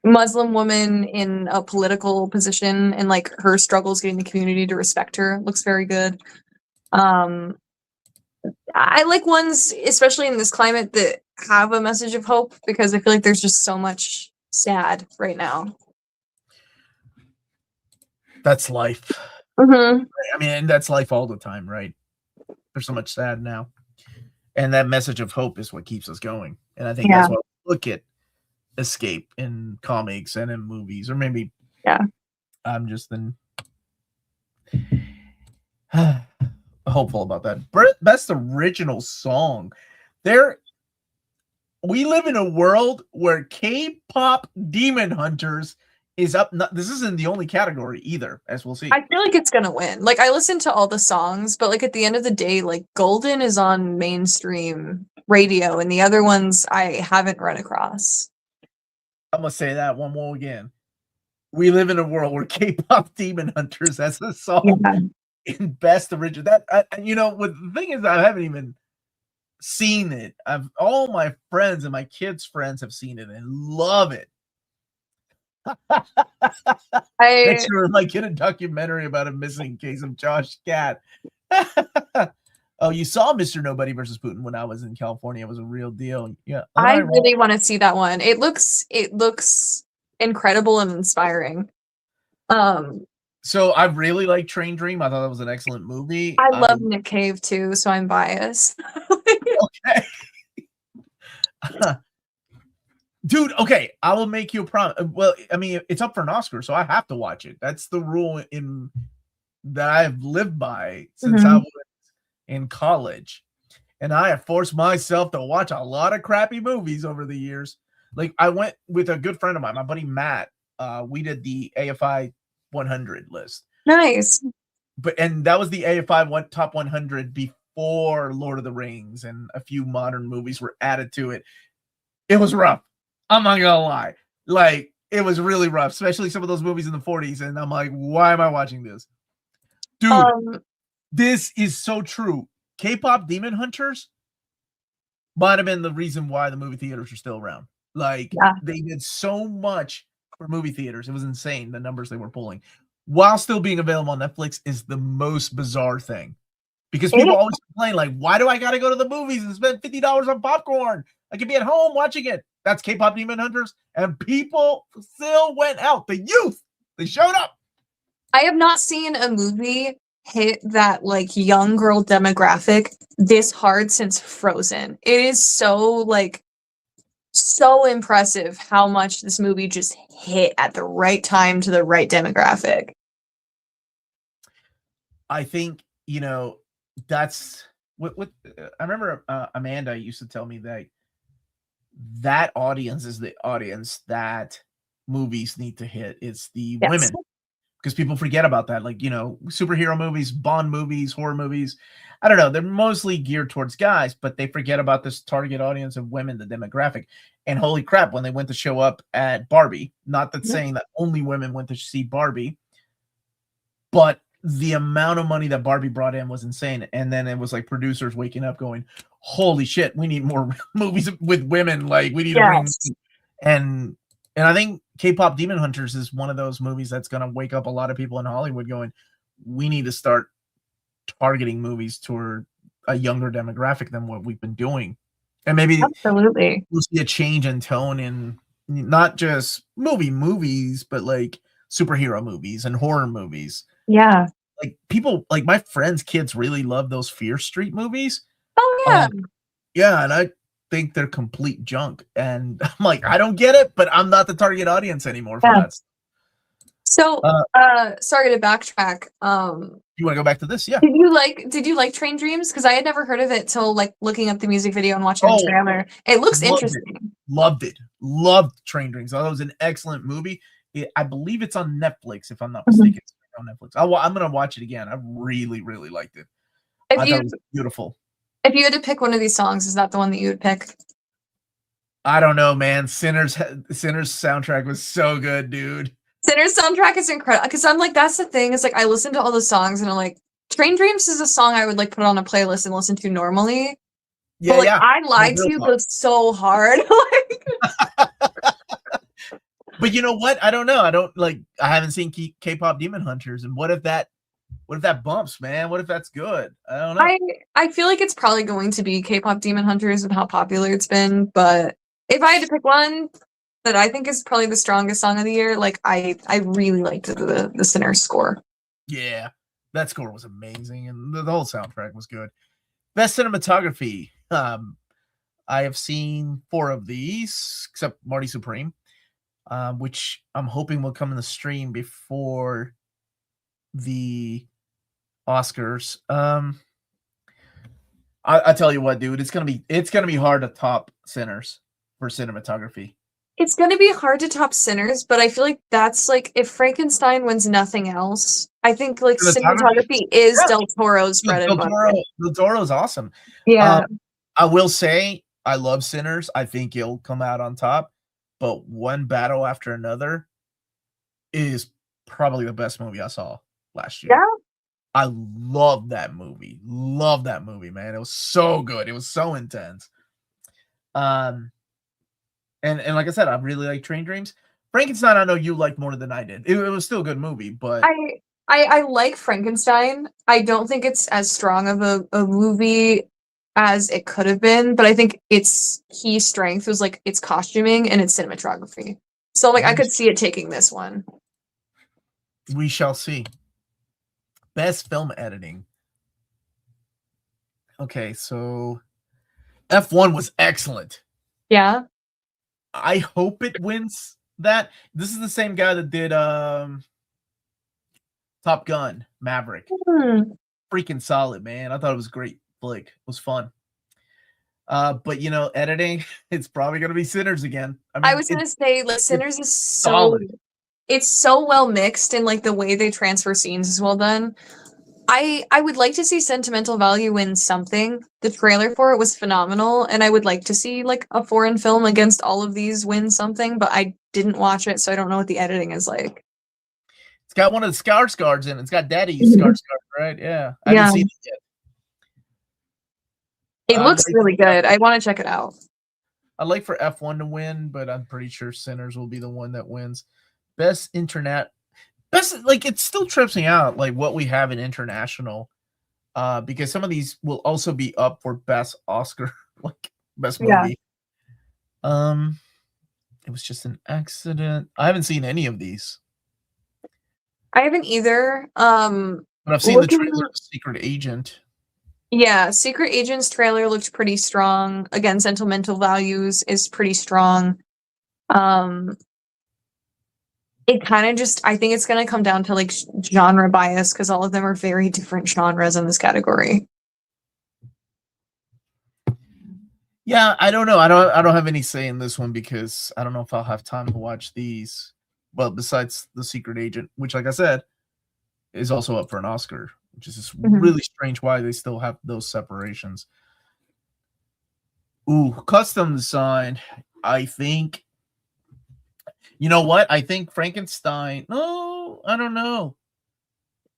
Muslim woman in a political position and like her struggles getting the community to respect her. Looks very good. I like ones, especially in this climate, that have a message of hope, because I feel like there's just so much sad right now. That's life. I mean, that's life all the time, right? There's so much sad now. And that message of hope is what keeps us going. And I think that's why we look at escape in comics and in movies, or maybe I'm just then hopeful about that. Best original song. We live in a world where K-pop Demon Hunters is up. This isn't the only category either, as we'll see. I feel like it's gonna win. Like I listened to all the songs, but like at the end of the day, like Golden is on mainstream radio, and the other ones I haven't run across. I'm gonna say that one more again. We live in a world where K-pop Demon Hunters has a song in best original. That the thing is, I haven't even seen it. All my friends and my kids' friends have seen it and love it. Next year, I might get a documentary about a missing case of Josh Gad. Oh, you saw Mr. Nobody versus Putin when I was in California. It was a real deal. Yeah, I really want to see that one. It looks incredible and inspiring. So I really like Train Dream. I thought that was an excellent movie. I love Nick Cave too, so I'm biased. Okay. Dude, okay, I will make you a promise. Well, I mean, it's up for an Oscar, so I have to watch it. That's the rule that I've lived by since I was in college. And I have forced myself to watch a lot of crappy movies over the years. Like I went with a good friend of mine, my buddy Matt. We did the AFI 100 list. Nice. And that was the AFI top 100 before Lord of the Rings and a few modern movies were added to it. It was rough. I'm not gonna lie. Like, it was really rough, especially some of those movies in the 40s. And I'm like, why am I watching this? Dude, this is so true. K-pop Demon Hunters might have been the reason why the movie theaters are still around. Like, they did so much for movie theaters. It was insane, the numbers they were pulling. While still being available on Netflix is the most bizarre thing. Because people always complain, like, why do I got to go to the movies and spend $50 on popcorn? I could be at home watching it. That's K-pop Demon Hunters. And people still went out. The youth, they showed up. I have not seen a movie hit that like young girl demographic this hard since Frozen. It is so impressive how much this movie just hit at the right time to the right demographic. I think, that's what I remember Amanda used to tell me that audience is the audience that movies need to hit. It's the women. Because people forget about that. Like, superhero movies, Bond movies, horror movies. I don't know. They're mostly geared towards guys, but they forget about this target audience of women, the demographic. And holy crap, when they went to show up at Barbie, not that saying that only women went to see Barbie, but the amount of money that Barbie brought in was insane. And then it was like producers waking up going, holy shit, we need more movies with women. Like, we need to bring. And I think K-pop Demon Hunters is one of those movies that's going to wake up a lot of people in Hollywood going, we need to start targeting movies toward a younger demographic than what we've been doing. And maybe absolutely we'll see a change in tone in not just movies, but like superhero movies and horror movies. Yeah. Like, people, like my friends' kids really love those Fear Street movies. Oh, yeah. Yeah, and I think they're complete junk. And I'm like, I don't get it, but I'm not the target audience anymore for that. So, sorry to backtrack. You want to go back to this? Yeah. Did you like Train Dreams? Because I had never heard of it till like looking up the music video and watching the trailer. It looks interesting. Loved it. Loved Train Dreams. I thought it was an excellent movie. I believe it's on Netflix, if I'm not mistaken. It's on Netflix. I'm gonna watch it again. I really, really liked it. I thought it was beautiful. If you had to pick one of these songs, is that the one that you would pick? I don't know, man. Sinners soundtrack was so good, dude. Sinners soundtrack is incredible. Because I'm like, that's the thing. It's like, I listen to all the songs and I'm like, Train Dreams is a song I would like put on a playlist and listen to normally. Yeah, but, like, I lied to you, but it's so hard. But you know what? I don't know. I haven't seen K-pop Demon Hunters. And what if that bumps, man? What if that's good? I don't know. I feel like it's probably going to be K-pop Demon Hunters with how popular it's been. But if I had to pick one that I think is probably the strongest song of the year, like I really liked the Sinners score. Yeah, that score was amazing, and the whole soundtrack was good. Best cinematography. I have seen 4 of these, except Marty Supreme, which I'm hoping will come in the stream before the Oscars. I tell you what, dude, it's gonna be hard to top Sinners for cinematography. It's gonna be hard to top Sinners, but I feel like that's like if Frankenstein wins nothing else, I think like cinematography is Del Toro's bread and butter. Del Toro's awesome. Yeah. I will say I love Sinners. I think it'll come out on top, but One Battle After Another is probably the best movie I saw last year. Yeah. I love that movie. Love that movie, man. It was so good. It was so intense. And like I said, I really like Train Dreams. Frankenstein, I know you liked more than I did. It was still a good movie, but I like Frankenstein. I don't think it's as strong of a movie as it could have been, but I think its key strength was like its costuming and its cinematography. So like I could see it taking this one. We shall see. Best film editing. Okay, so F1 was excellent. Yeah. I hope it wins that. This is the same guy that did Top Gun Maverick. Freaking solid, man. I thought it was a great flick. It was fun. But editing, it's probably gonna be Sinners again. I was gonna say, like, Sinners is solid. It's so well mixed and like the way they transfer scenes is well done. I would like to see Sentimental Value win something. The trailer for it was phenomenal, and I would like to see like a foreign film against all of these win something, but I didn't watch it, so I don't know what the editing is like. It's got one of the Skarsgårds in it. It's got Daddy Skarsgård, right? Yeah. I haven't seen it yet. It looks really good. I want to check it out. I'd like for F1 to win, but I'm pretty sure Sinners will be the one that wins. Best internet. Best, like, it still trips me out, like, what we have in international. Because some of these will also be up for best Oscar, like best movie. It was just an accident. I haven't seen any of these. I haven't either. But I've seen the trailer of Secret Agent. Yeah, Secret Agent's trailer looked pretty strong. Again, Sentimental Values is pretty strong. It kind of just, I think it's going to come down to like genre bias because all of them are very different genres in this category. Yeah, I don't know. I don't have any say in this one because I don't know if I'll have time to watch these. Well, besides The Secret Agent, which, like I said, is also up for an Oscar, which is just really strange why they still have those separations. Ooh, custom design. I think, you know what? I think Frankenstein. No, I don't know.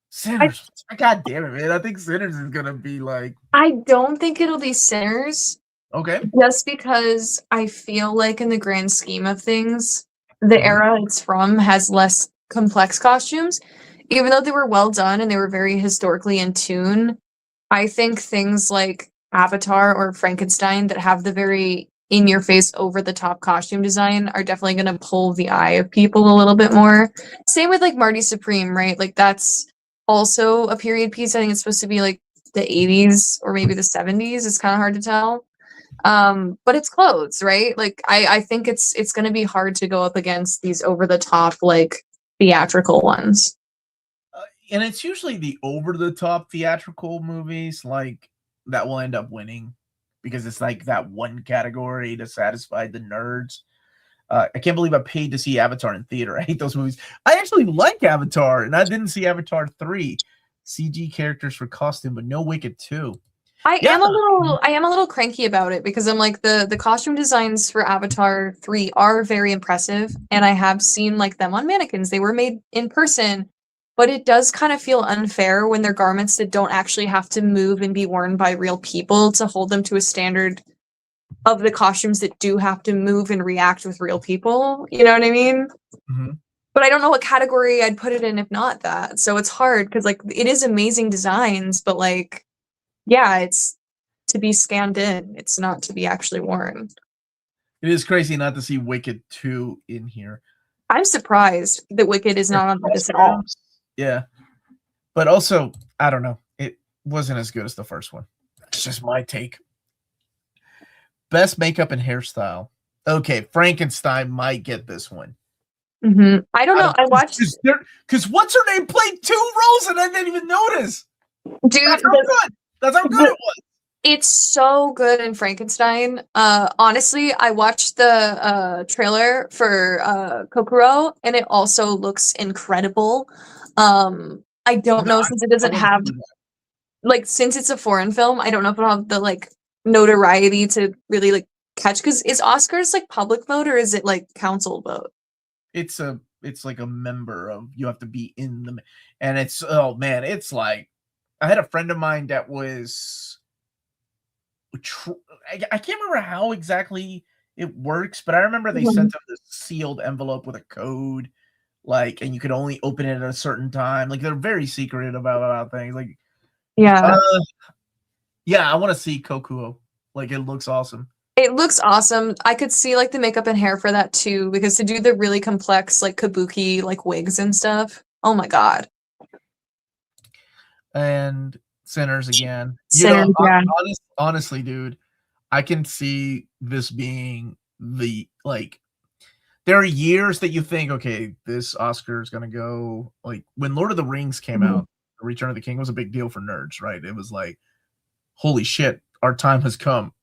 Sinners. God damn it, man. I think Sinners is going to be like. I don't think it'll be Sinners. Okay. Just because I feel like in the grand scheme of things, the era it's from has less complex costumes. Even though they were well done and they were very historically in tune, I think things like Avatar or Frankenstein that have the very in-your-face, over-the-top costume design are definitely going to pull the eye of people a little bit more. Same with like Marty Supreme, right? Like that's also a period piece. I think it's supposed to be like the 80s or maybe the 70s. It's kind of hard to tell. But it's clothes, right? Like I think it's going to be hard to go up against these over-the-top like theatrical ones. And it's usually the over-the-top theatrical movies like that will end up winning because it's like that one category to satisfy the nerds. I can't believe I paid to see Avatar in theater. I hate those movies. I actually like Avatar, and I didn't see Avatar 3. CG characters for costume, but no Wicked 2. I am a little cranky about it because I'm like the costume designs for Avatar 3 are very impressive, and I have seen like them on mannequins. They were made in person, but it does kind of feel unfair when they're garments that don't actually have to move and be worn by real people to hold them to a standard of the costumes that do have to move and react with real people. You know what I mean? But I don't know what category I'd put it in if not that. So it's hard because like it is amazing designs, but like, yeah, it's to be scanned in. It's not to be actually worn. It is crazy not to see Wicked 2 in here. I'm surprised that Wicked is not on this at all. Yeah. But also, I don't know. It wasn't as good as the first one. It's just my take. Best makeup and hairstyle. Okay, Frankenstein might get this one. I don't know. I watched because what's her name played 2 roles and I didn't even notice. Dude, that's how good it was. It's so good in Frankenstein. Honestly, I watched the trailer for Kokoro, and it also looks incredible. I don't know since it doesn't have like since it's a foreign film. I don't know if it'll have the like notoriety to really like catch. Because is Oscars like public vote or is it like council vote? It's like a member of you have to be in the and it's oh man, it's like I had a friend of mine that was I can't remember how exactly it works, but I remember they sent them this sealed envelope with a code, like, and you could only open it at a certain time. Like they're very secretive about things. Like, yeah, I want to see Kokuo. Like it looks awesome. It looks awesome. I could see like the makeup and hair for that too, because to do the really complex like kabuki like wigs and stuff. Oh my god. And Sinners again. Sinners, honestly, dude, I can see this being the like. There are years that you think, okay, this Oscar is gonna go like when Lord of the Rings came out. Return of the King was a big deal for nerds, right? It was like, holy shit, our time has come.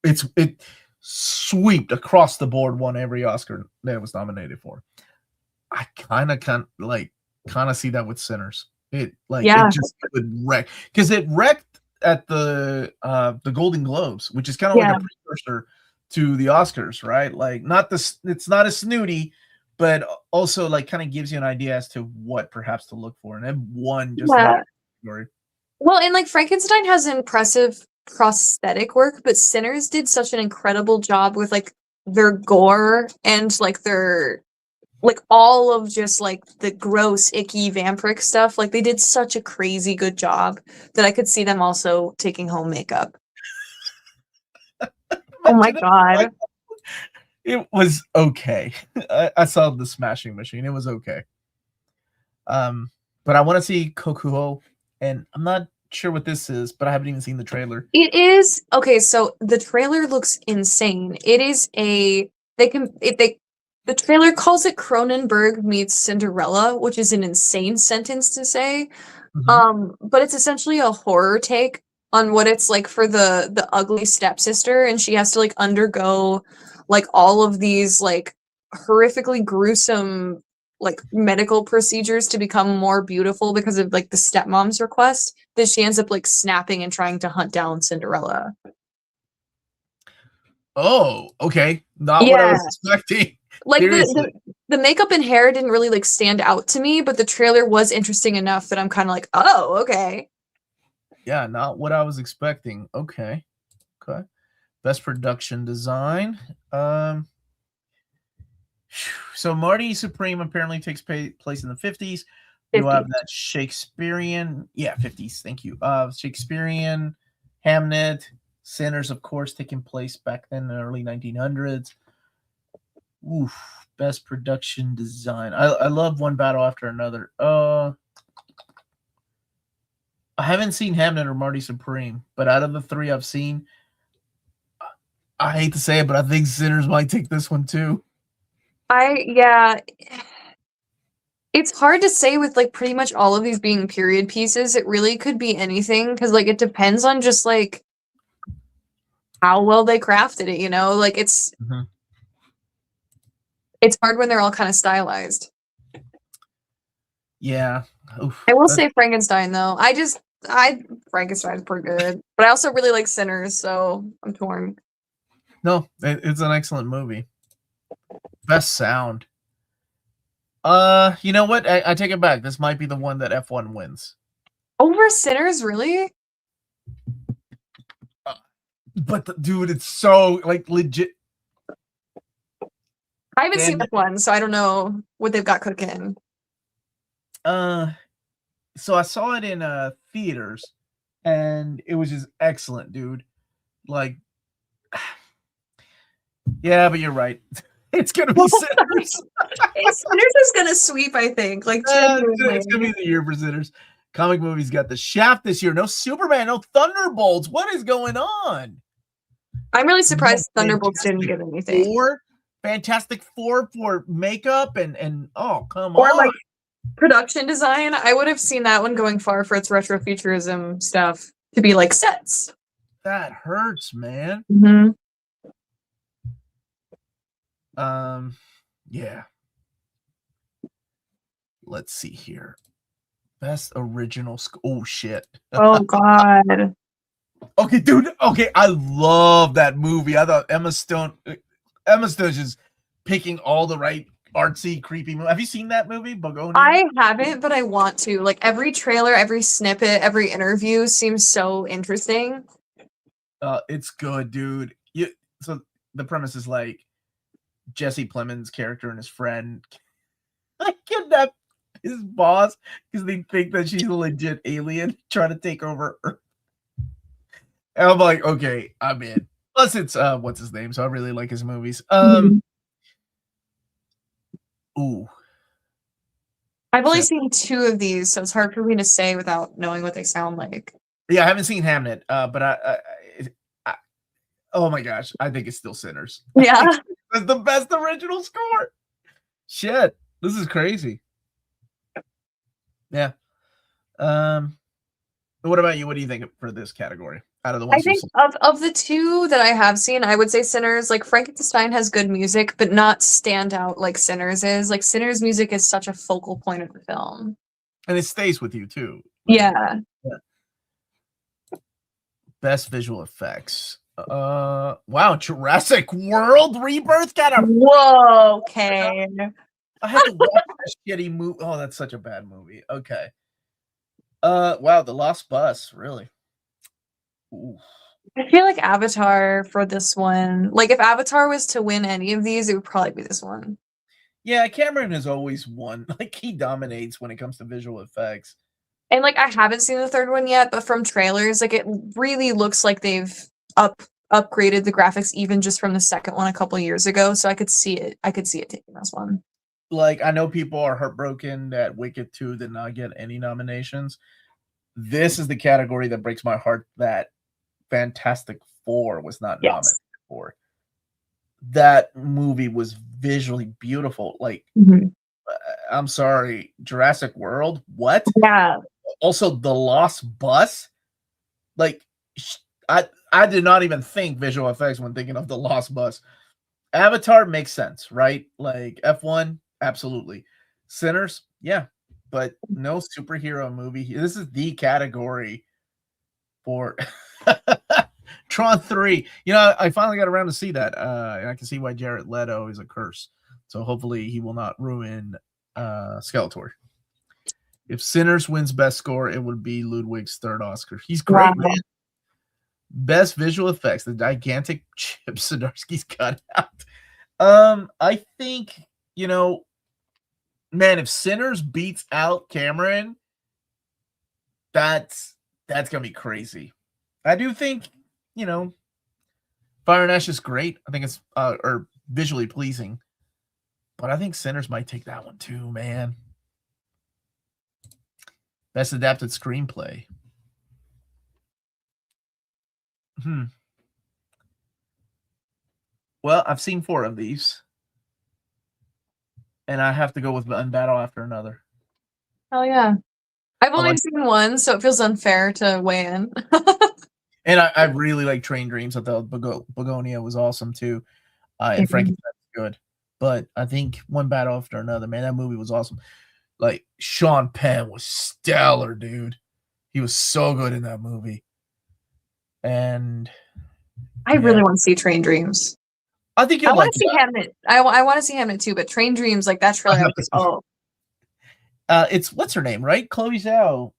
It swept across the board, won every Oscar that it was nominated for. I kind of see that with Sinners. It like Yeah. it just would wreck because it wrecked at the Golden Globes, which is kind of like Yeah. a precursor to the Oscars, right? Like not this, it's not as snooty, but also like kind of gives you an idea as to what perhaps to look for, and it won just about Yeah. category. Well, and like Frankenstein has impressive prosthetic work, but Sinners did such an incredible job with like their gore and like their like all of just like the gross, icky vampiric stuff. Like they did such a crazy good job that I could see them also taking home makeup. Oh my Imagine it, like, god. it was okay. I saw the Smashing Machine. It was okay. But I want to see Kokuho, and I'm not sure what this is, but I haven't even seen the trailer. It is okay, so the trailer looks insane. It is a they can if they the trailer calls it Cronenberg meets Cinderella, which is an insane sentence to say. Mhm. But it's essentially a horror take on what it's like for the ugly stepsister, and she has to like undergo like all of these like horrifically gruesome like medical procedures to become more beautiful because of like the stepmom's request that she ends up like snapping and trying to hunt down Cinderella. Oh, okay. Not what I Yeah. was expecting. Like Seriously. the makeup and hair didn't really like stand out to me, but the trailer was interesting enough that I'm kind of like, "Oh, okay." Yeah, not what I was expecting. Okay. Okay. Best production design. So Marty Supreme apparently takes place in the 50s. You 50. have that Shakespearean, yeah, 50s. Thank you. Shakespearean, Hamnet, Sinners, of course, taking place back then in the early 1900s. Oof, best production design. I love One Battle After Another. I haven't seen Hamnet or Marty Supreme, but out of the three I've seen, I hate to say it, but I think Sinners might take this one too. Yeah, it's hard to say with like pretty much all of these being period pieces. It really could be anything because like it depends on just like how well they crafted it, you know? Like Mhm. it's hard when they're all kind of stylized. Yeah. Oof, I will that, say Frankenstein though. I Frankenstein's pretty good, but I also really like Sinners, so I'm torn. no, it's an excellent movie. Best sound. You know what? I take it back. This might be the one that F1 wins. Over Sinners, really? But dude, it's so like legit. I haven't seen And that one, so I don't know what they've got cooking. uh, so I saw it in theaters, and it was just excellent, dude. Like, yeah, but you're right. It's gonna be Sinners. Sinners is gonna sweep, I think. Like It's gonna genuinely. be the year for Sinners. Comic movies got the Shaft this year. No Superman, no Thunderbolts. What is going on? I'm really No surprised Thunderbolts didn't Fantastic get anything. Fantastic Four for makeup and oh come Or on. like production design. I would have seen that one going far for its retrofuturism stuff to be like sets. That hurts, man. Mm-hmm. Yeah. Let's see here. Best original oh shit. Oh God. Okay, dude. Okay, I love that movie. I thought Emma Stone's just picking all the right artsy, creepy movie. Have you seen that movie, Begonia? I haven't, but I want to. Like every trailer, every snippet, every interview seems so interesting. It's good, dude. So the premise is like Jesse Plemons' character and his friend kidnap his boss because they think that she's a legit alien trying to take over Earth. And I'm like, okay, I'm in. Plus, it's what's his name? So I really like his movies. Mhm. Ooh, I've only shit. seen 2 of these, so it's hard for me to say without knowing what they sound like. Yeah, I haven't seen Hamnet, but I oh my gosh, I think it's still Sinners. Yeah. It's the best original score. Shit, this is crazy. Yeah. What about you? What do you think for this category out of the I ones you've think seen? of the 2 that I have seen, I would say Sinners. Like Frankenstein has good music, but not stand out like Sinners is. Like Sinners music is such a focal point of the film. And it stays with you too. Yeah. Best visual effects. Wow, Jurassic World Rebirth got a. Whoa, okay. I had to watch that shitty movie. Oh, that's such a bad movie. Okay. Wow, The Lost Bus, really. Ooh. I feel like Avatar for this one. Like if Avatar was to win any of these, it would probably be this one. Yeah, Cameron has always won. Like he dominates when it comes to visual effects. And like I haven't seen the third one yet, but from trailers, like it really looks like they've upgraded the graphics even just from the second one a couple years ago. So I could see it. I could see it taking this one. Like I know people are heartbroken that Wicked 2 did not get any nominations. This is the category that breaks my heart that Fantastic Four was not nominated for. That movie was visually beautiful. Like, I'm sorry, Jurassic World. What? Yeah. Also, The Lost Bus. Like, I did not even think visual effects when thinking of The Lost Bus. Avatar makes sense, right? Like F1, absolutely. Sinners, yeah, but no superhero movie. This is the category for Tron 3. You know, I finally got around to see that. And I can see why Jared Leto is a curse. So hopefully he will not ruin Skeletor. If Sinners wins best score, it would be Ludwig's third Oscar. He's great, man. Best visual effects, the gigantic chip Zdarsky's cut out. I think, you know, man, if Sinners beats out Cameron, that's gonna be crazy. I do think, you know, Fire and Ash is great. I think it's or visually pleasing, but I think Sinners might take that one too, man. Best adapted screenplay. Well, I've seen 4 of these, and I have to go with One Battle After Another. Hell yeah. I've only seen one, so it feels unfair to weigh in. And I really like Train Dreams. I thought Begonia was awesome too. And Frankenstein's good. But I think One Battle After Another, man, that movie was awesome. Like, Sean Penn was stellar, dude. He was so good in that movie. And I really want to see Train Dreams. I think I want to see Hamnet. I want to see Hamnet too, but Train Dreams, like that trailer, it's what's her name, right? Chloe Zhao.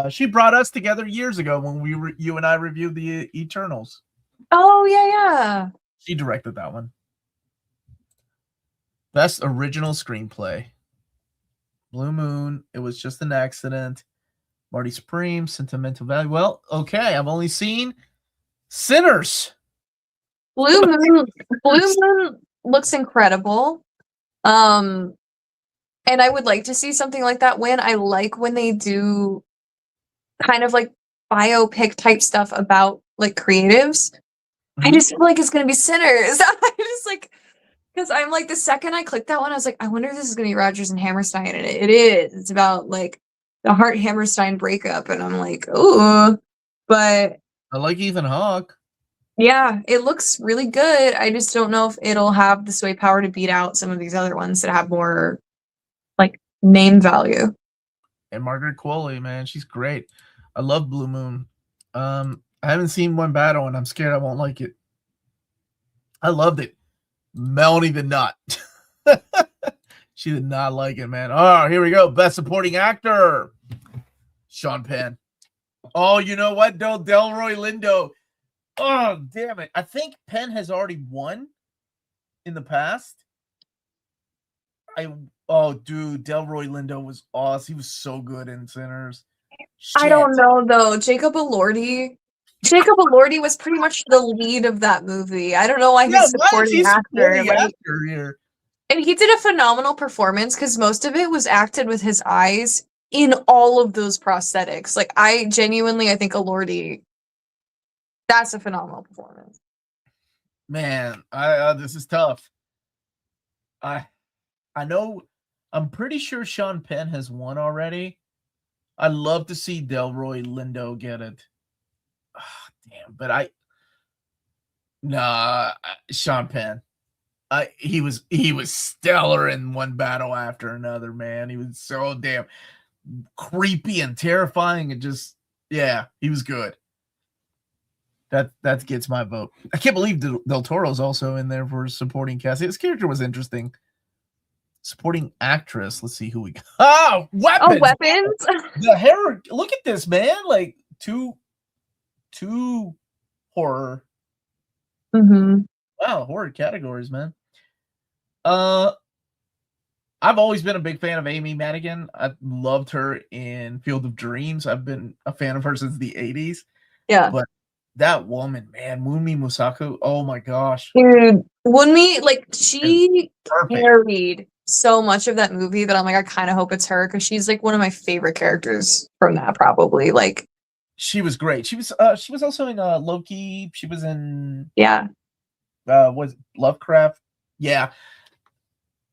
She brought us together years ago when you and I reviewed the Eternals. Oh yeah. She directed that one. Best original screenplay. Blue Moon. It Was Just an Accident. Marty Supreme. Sentimental Value. Well, okay. I've only seen Sinners. Blue Moon looks incredible. And I would like to see something like that win. I like when they do kind of like biopic type stuff about like creatives. I just feel like it's gonna be Sinners. I just like, because I'm like, the second I clicked that one, I was like, I wonder if this is gonna be Rodgers and Hammerstein, and it is. It's about like the Hart Hammerstein breakup, and I'm like, ooh, but I like Ethan Hawke. Yeah, it looks really good. I just don't know if it'll have the sway power to beat out some of these other ones that have more like name value. And Margaret Qualley, man, she's great. I love Blue Moon. I haven't seen One Battle, and I'm scared I won't like it. I loved it. Melanie did not. She did not like it, man. Oh, here we go. Best Supporting Actor. Sean Penn. Oh, you know what, though? Delroy Lindo. Oh, damn it. I think Penn has already won in the past. Dude, Delroy Lindo was awesome. He was so good in Sinners. Shit. I don't know, though. Jacob Elordi was pretty much the lead of that movie. I don't know why he's supporting actor. Here. And he did a phenomenal performance because most of it was acted with his eyes in all of those prosthetics. Like, I think Elordi, that's a phenomenal performance. Man, this is tough. I know, I'm pretty sure Sean Penn has won already. I'd love to see Delroy Lindo get it. Oh, damn, but Sean Penn. He was stellar in One Battle After Another, man. He was so damn. creepy and terrifying, and just he was good. That gets my vote. I can't believe Del Toro's also in there for supporting cast. His character was interesting. Supporting actress. Let's see who we got. Oh, Weapons. Oh, Weapons. The hair. Look at this, man. Like two horror. Mm-hmm. Wow, horror categories, man. I've always been a big fan of Amy Madigan. I loved her in Field of Dreams. I've been a fan of her since the 80s. Yeah. But that woman, man, Wunmi Mosaku, oh my gosh. Dude, Wunmi, like, she carried so much of that movie that I'm like, I kind of hope it's her, because she's like one of my favorite characters from that, probably. Like, she was great. She was also in Loki. She was in was Lovecraft. Yeah.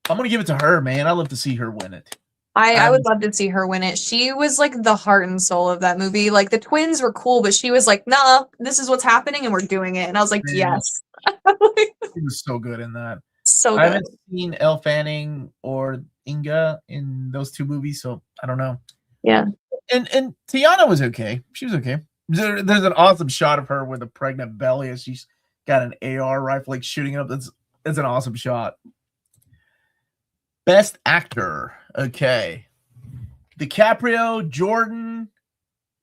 I'm gonna give it to her, man. I'd love to see her win it. I would love to see her win it. She was like the heart and soul of that movie. Like, the twins were cool, but she was like, nah, this is what's happening and we're doing it. And I was like, yes. She was so good in that. So good. I haven't seen Elle Fanning or Inga in those two movies, so I don't know. Yeah. And Tiana was okay. She was okay. There's an awesome shot of her with a pregnant belly as she's got an AR rifle, like shooting it up. That's an awesome shot. Best actor. Okay. DiCaprio, Jordan,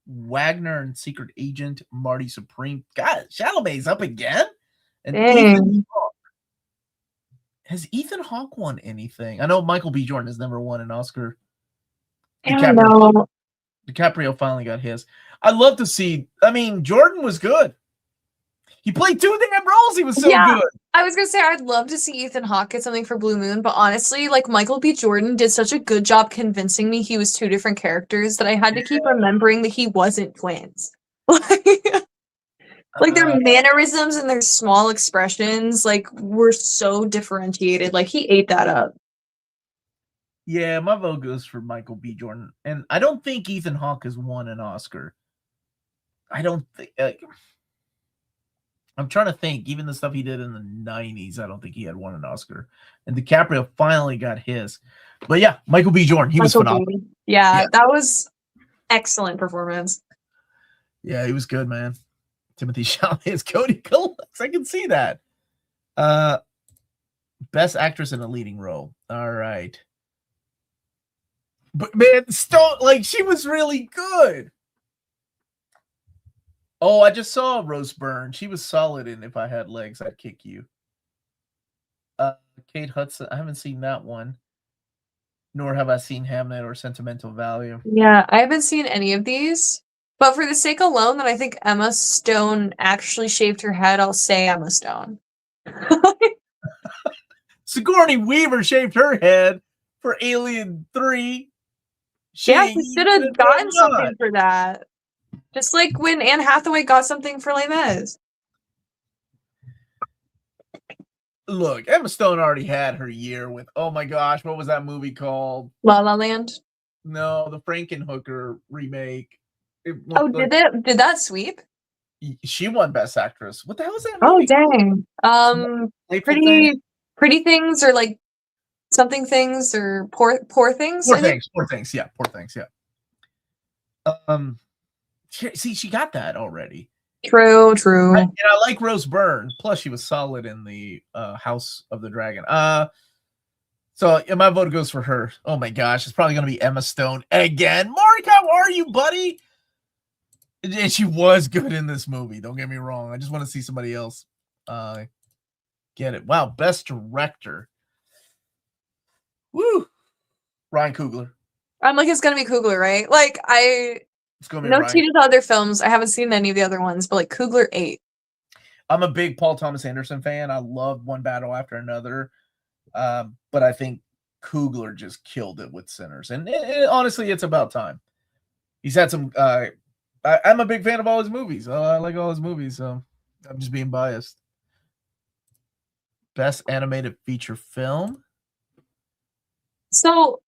Wagner, and Secret Agent, Marty Supreme. God, Chalamet's up again. And Ethan Hawke. Has Ethan Hawke won anything? I know Michael B. Jordan has never won an Oscar. DiCaprio finally got his. I'd love to see. I mean, Jordan was good. He played two damn roles. He was so good. I was gonna say I'd love to see Ethan Hawke get something for Blue Moon, but honestly, like, Michael B. Jordan did such a good job convincing me he was two different characters that I had to keep remembering that he wasn't twins. Like their mannerisms and their small expressions, like, were so differentiated. Like, he ate that up. Yeah, my vote goes for Michael B. Jordan, and I don't think Ethan Hawke has won an Oscar. I don't think. I'm trying to think. Even the stuff he did in the 90s, I don't think he had won an Oscar. And DiCaprio finally got his. But yeah, Michael B. Jordan, he was phenomenal. Yeah, that was excellent performance. Yeah, he was good, man. Timothy Chalamet is Cody Collects. I can see that. Best actress in a leading role. All right. But man, Stone, like, she was really good. Oh, I just saw Rose Byrne. She was solid in If I Had Legs, I'd Kick You. Kate Hudson, I haven't seen that one. Nor have I seen Hamnet or Sentimental Value. Yeah, I haven't seen any of these. But for the sake alone that I think Emma Stone actually shaved her head, I'll say Emma Stone. Sigourney Weaver shaved her head for Alien 3. She should have gotten something for that. Just like when Anne Hathaway got something for Les Mis. Look, Emma Stone already had her year with, oh my gosh, what was that movie called? La La Land? No, the Frankenhooker remake. Did that sweep? She won Best Actress. What the hell is that movie? Oh, dang. Pretty Things, or like Something Things, or Poor Things? Poor Things, yeah. She got that already. True. And I like Rose Byrne. Plus, she was solid in the House of the Dragon. So my vote goes for her. Oh my gosh, it's probably gonna be Emma Stone again. Mark, how are you, buddy? And she was good in this movie. Don't get me wrong. I just want to see somebody else get it. Wow, Best Director. Woo, Ryan Coogler. I'm like, it's gonna be Coogler, right? Like, it's gonna be no tea to the other films. I haven't seen any of the other ones, but like, Coogler 8. I'm a big Paul Thomas Anderson fan. I love One Battle After Another, but I think Coogler just killed it with Sinners, and honestly, it's about time. He's had some. I'm a big fan of all his movies. I like all his movies, so I'm just being biased. Best Animated Feature Film. So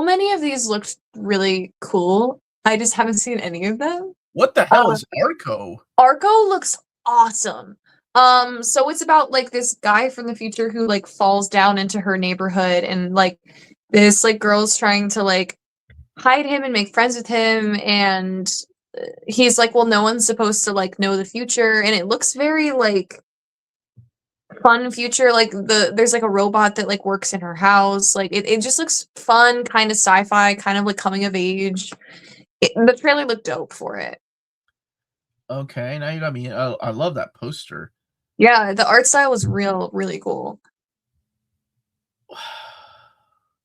many of these looked really cool. I just haven't seen any of them. What the hell is Arco? Arco looks awesome. So it's about like this guy from the future who like falls down into her neighborhood, and like this like girl's trying to like hide him and make friends with him, and he's like, well, no one's supposed to like know the future, and it looks very like fun future. Like there's like a robot that like works in her house. Like it just looks fun, kind of sci-fi, kind of like coming of age. The trailer looked dope for it. Okay, now you got me. I love that poster. Yeah, the art style was really cool.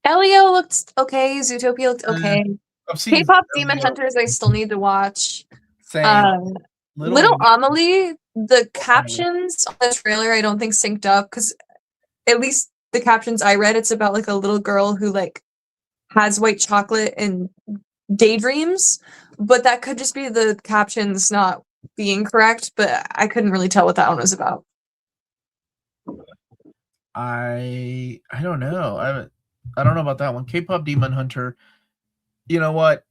Elio looked okay. Zootopia looked okay. I've seen K-pop Demon Elio. Hunters I still need to watch. Same. Little Amelie, the captions on the trailer I don't think synced up, because at least the captions I read, it's about like a little girl who like has white chocolate and daydreams, but that could just be the captions not being correct, but I couldn't really tell what that one was about. I don't know. I don't know about that one. K-pop Demon Hunter. You know what?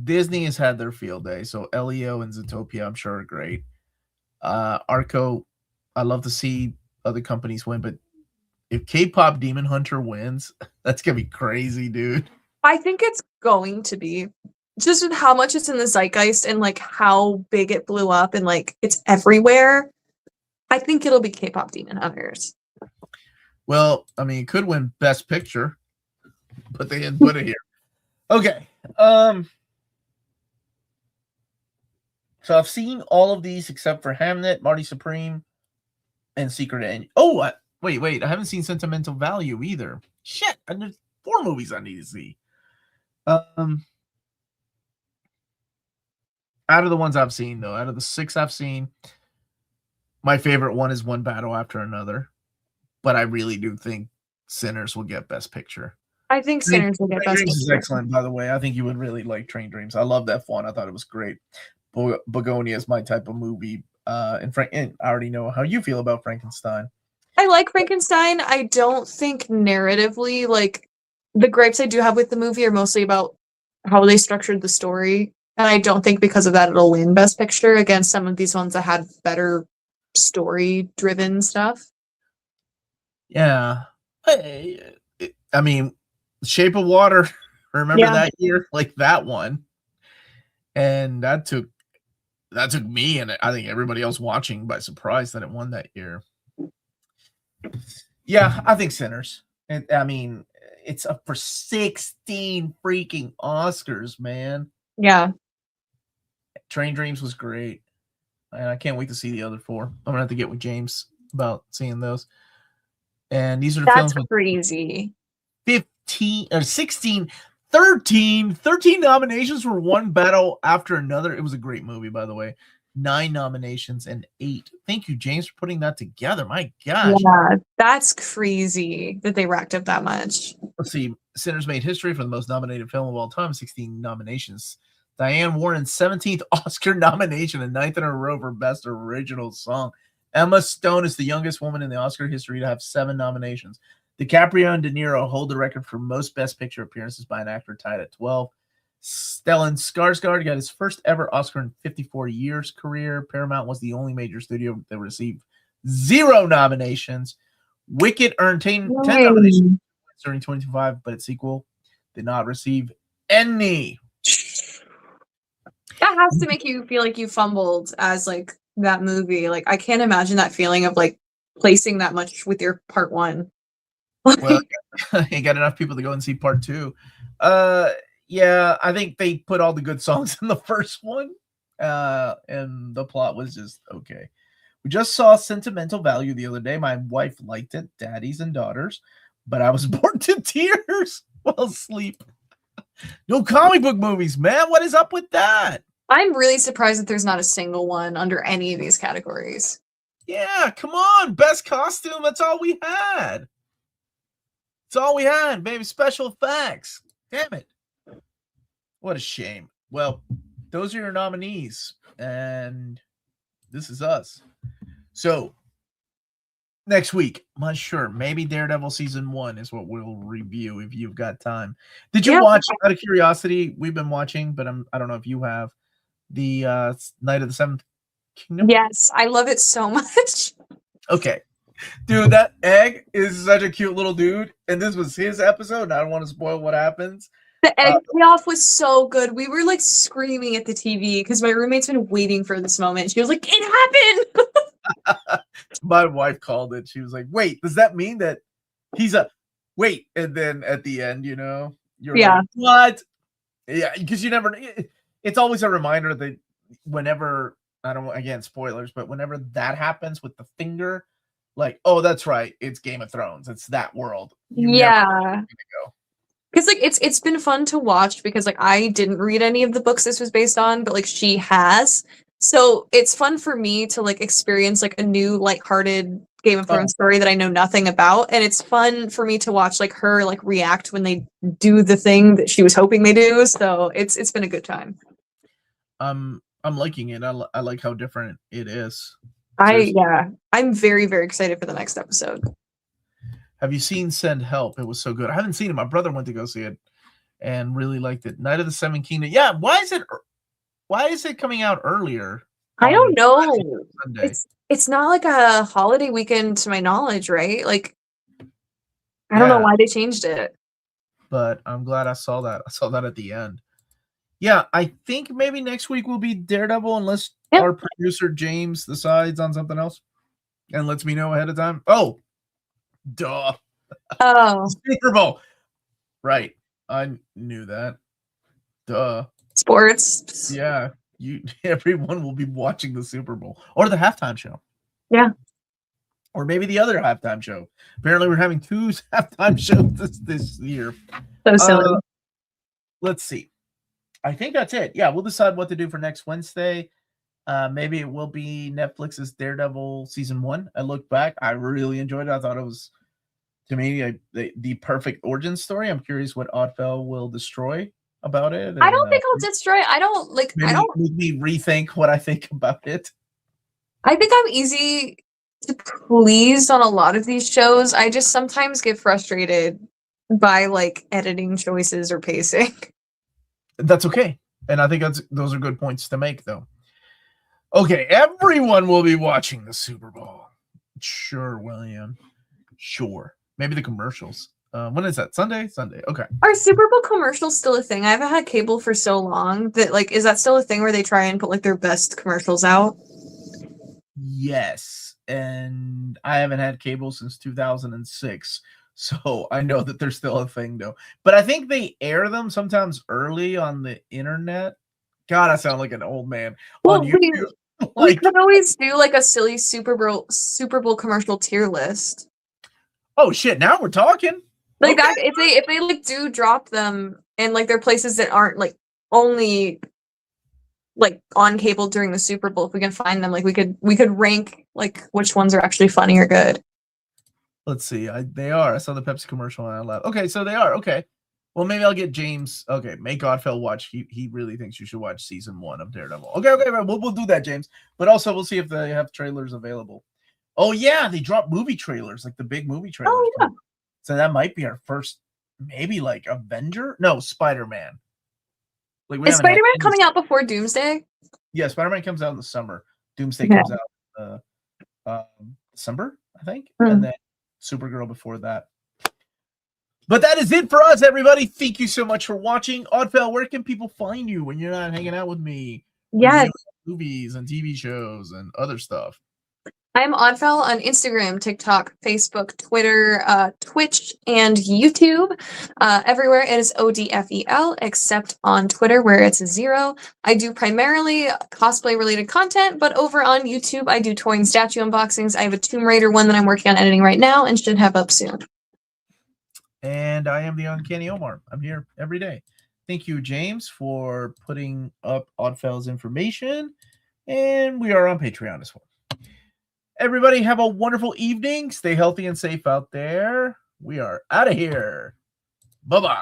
Disney has had their field day, so Elio and Zootopia, I'm sure, are great. Arco, I love to see other companies win, but if K-pop Demon Hunter wins, that's gonna be crazy, dude. I think it's going to be, just with how much it's in the zeitgeist and like how big it blew up and like it's everywhere. I think it'll be K-pop Demon Hunters. Well, I mean, it could win Best Picture, but they didn't put it here. Okay. So I've seen all of these except for Hamnet, Marty Supreme, and Secret End. Oh, wait. I haven't seen Sentimental Value either. Shit. And there's 4 movies I need to see. Out of the ones I've seen, though, out of the 6 I've seen, my favorite one is One Battle After Another. But I really do think Sinners will get Best Picture. I think Sinners will get Best Picture. Dreams is excellent, by the way. I think you would really like Train Dreams. I love that one. I thought it was great. Begonia is my type of movie. And I already know how you feel about Frankenstein. I like Frankenstein. I don't think narratively, like, the gripes I do have with the movie are mostly about how they structured the story. And I don't think because of that it'll win Best Picture against some of these ones that had better story-driven stuff. Yeah. I mean, Shape of Water, remember that year? Like that one. And that took me and I think everybody else watching by surprise that it won that year. Yeah, I think Sinners. I mean, it's up for 16 freaking Oscars, man. Yeah. Train Dreams was great. And I can't wait to see the other 4. I'm going to have to get with James about seeing those. And these are the films with crazy. 15 or 16, 13 nominations for One Battle After Another. It was a great movie, by the way. 9 nominations and 8. Thank you, James, for putting that together. My gosh. Yeah, that's crazy that they racked up that much. Let's see. Sinners made history for the most nominated film of all time, 16 nominations. Diane Warren's 17th Oscar nomination and 9th in a row for Best Original Song. Emma Stone is the youngest woman in the Oscar history to have 7 nominations. DiCaprio and De Niro hold the record for most Best Picture appearances by an actor, tied at 12. Stellan Skarsgård got his first ever Oscar in 54 years career. Paramount was the only major studio that received 0 nominations. Wicked earned 10 nominations during 2025, but its sequel did not receive any. That has to make you feel like you fumbled as like that movie. Like I can't imagine that feeling of like placing that much with your part 1. Well, you got enough people to go and see part 2. Yeah, I think they put all the good songs in the first one, and the plot was just okay. We just saw Sentimental Value the other day. My wife liked it, Daddies and Daughters, but I was bored to tears while asleep. No comic book movies, man. What is up with that? I'm really surprised that there's not a single one under any of these categories. Yeah, come on. Best costume. That's all we had. It's all we had, baby. Special effects. Damn it. What a shame. Well, those are your nominees, and this is us. So, next week, I'm not sure. Maybe Daredevil Season 1 is what we'll review if you've got time. Did you watch, out of curiosity, we've been watching, but I don't know if you have, the Night of the Seventh Kingdom? Yes, I love it so much. Okay. Dude, that Egg is such a cute little dude, and this was his episode, and I don't want to spoil what happens. The egg payoff was so good. We were like screaming at the TV because my roommate's been waiting for this moment. She was like, "It happened!" My wife called it. She was like, "Wait, does that mean that he's a wait?" And then at the end, you're like, "What?" Yeah, because you never. It's always a reminder that whenever I don't again spoilers, but whenever that happens with the finger, like, oh, that's right, it's Game of Thrones. It's that world. Yeah. Because like it's been fun to watch because like I didn't read any of the books this was based on, but like she has. So it's fun for me to like experience like a new lighthearted Game of Thrones story that I know nothing about. And it's fun for me to watch like her like react when they do the thing that she was hoping they do. So it's been a good time. I'm liking it. I like how different it is. I'm very, very excited for the next episode. Have you seen Send Help? It was so good. I haven't seen it. My brother went to go see it and really liked it. Night of the Seven Kingdoms. Yeah, why is it coming out earlier? I don't know. It's not like a holiday weekend to my knowledge, right? Like I don't know why they changed it. But I'm glad I saw that. I saw that at the end. Yeah, I think maybe next week will be Daredevil unless our producer James decides on something else and lets me know ahead of time. Oh, duh. Oh. Super Bowl. Right. I knew that. Duh. Sports. Yeah. Everyone will be watching the Super Bowl or the halftime show. Yeah. Or maybe the other halftime show. Apparently we're having 2 halftime shows this year. So silly. Let's see. I think that's it. Yeah, we'll decide what to do for next Wednesday. Maybe it will be Netflix's Daredevil season 1. I looked back. I really enjoyed it. I thought it was, to me, the perfect origin story. I'm curious what Ødfel will destroy about it. I don't think I'll destroy. I don't like. Maybe I don't make me rethink what I think about it. I think I'm easy to please on a lot of these shows. I just sometimes get frustrated by like editing choices or pacing. That's okay. And I think those are good points to make, though. Okay, everyone will be watching the Super Bowl. Sure, William. Sure. Maybe the commercials. When is that? Sunday? Sunday. Okay. Are Super Bowl commercials still a thing? I haven't had cable for so long that like, is that still a thing where they try and put like their best commercials out? Yes. And I haven't had cable since 2006. So I know that they're still a thing, though. But I think they air them sometimes early on the internet. God, I sound like an old man. Well, on YouTube. We could always do like a silly Super Bowl commercial tier list. Oh shit! Now we're talking. Like that, if they like do drop them and like they're places that aren't like only like on cable during the Super Bowl, if we can find them, like we could rank like which ones are actually funny or good. Let's see. They are. I saw the Pepsi commercial and I laughed. Okay, so they are. Okay. Well, maybe I'll get James. Okay, make Ødfel watch. He really thinks you should watch season 1 of Daredevil. Okay, we'll do that, James. But also we'll see if they have trailers available. Oh yeah, they drop movie trailers, like the big movie trailers. Oh yeah. So that might be our first, maybe like Avenger. No, Spider-Man. Like is Spider-Man coming out before Doomsday? Yeah, Spider-Man comes out in the summer. Doomsday comes out December, I think, and then Supergirl before that. But that is it for us, everybody. Thank you so much for watching. Ødfel, where can people find you when you're not hanging out with me? Yes. Movies and TV shows and other stuff. I'm Ødfel on Instagram, TikTok, Facebook, Twitter, Twitch, and YouTube. Everywhere it is ODFEL, except on Twitter where it's a 0. I do primarily cosplay-related content, but over on YouTube, I do toy and statue unboxings. I have a Tomb Raider one that I'm working on editing right now and should have up soon. And I am the Uncanny Omar. I'm here every day. Thank you, James, for putting up Ødfel's information. And we are on Patreon as well. Everybody have a wonderful evening. Stay healthy and safe out there. We are out of here. Bye-bye.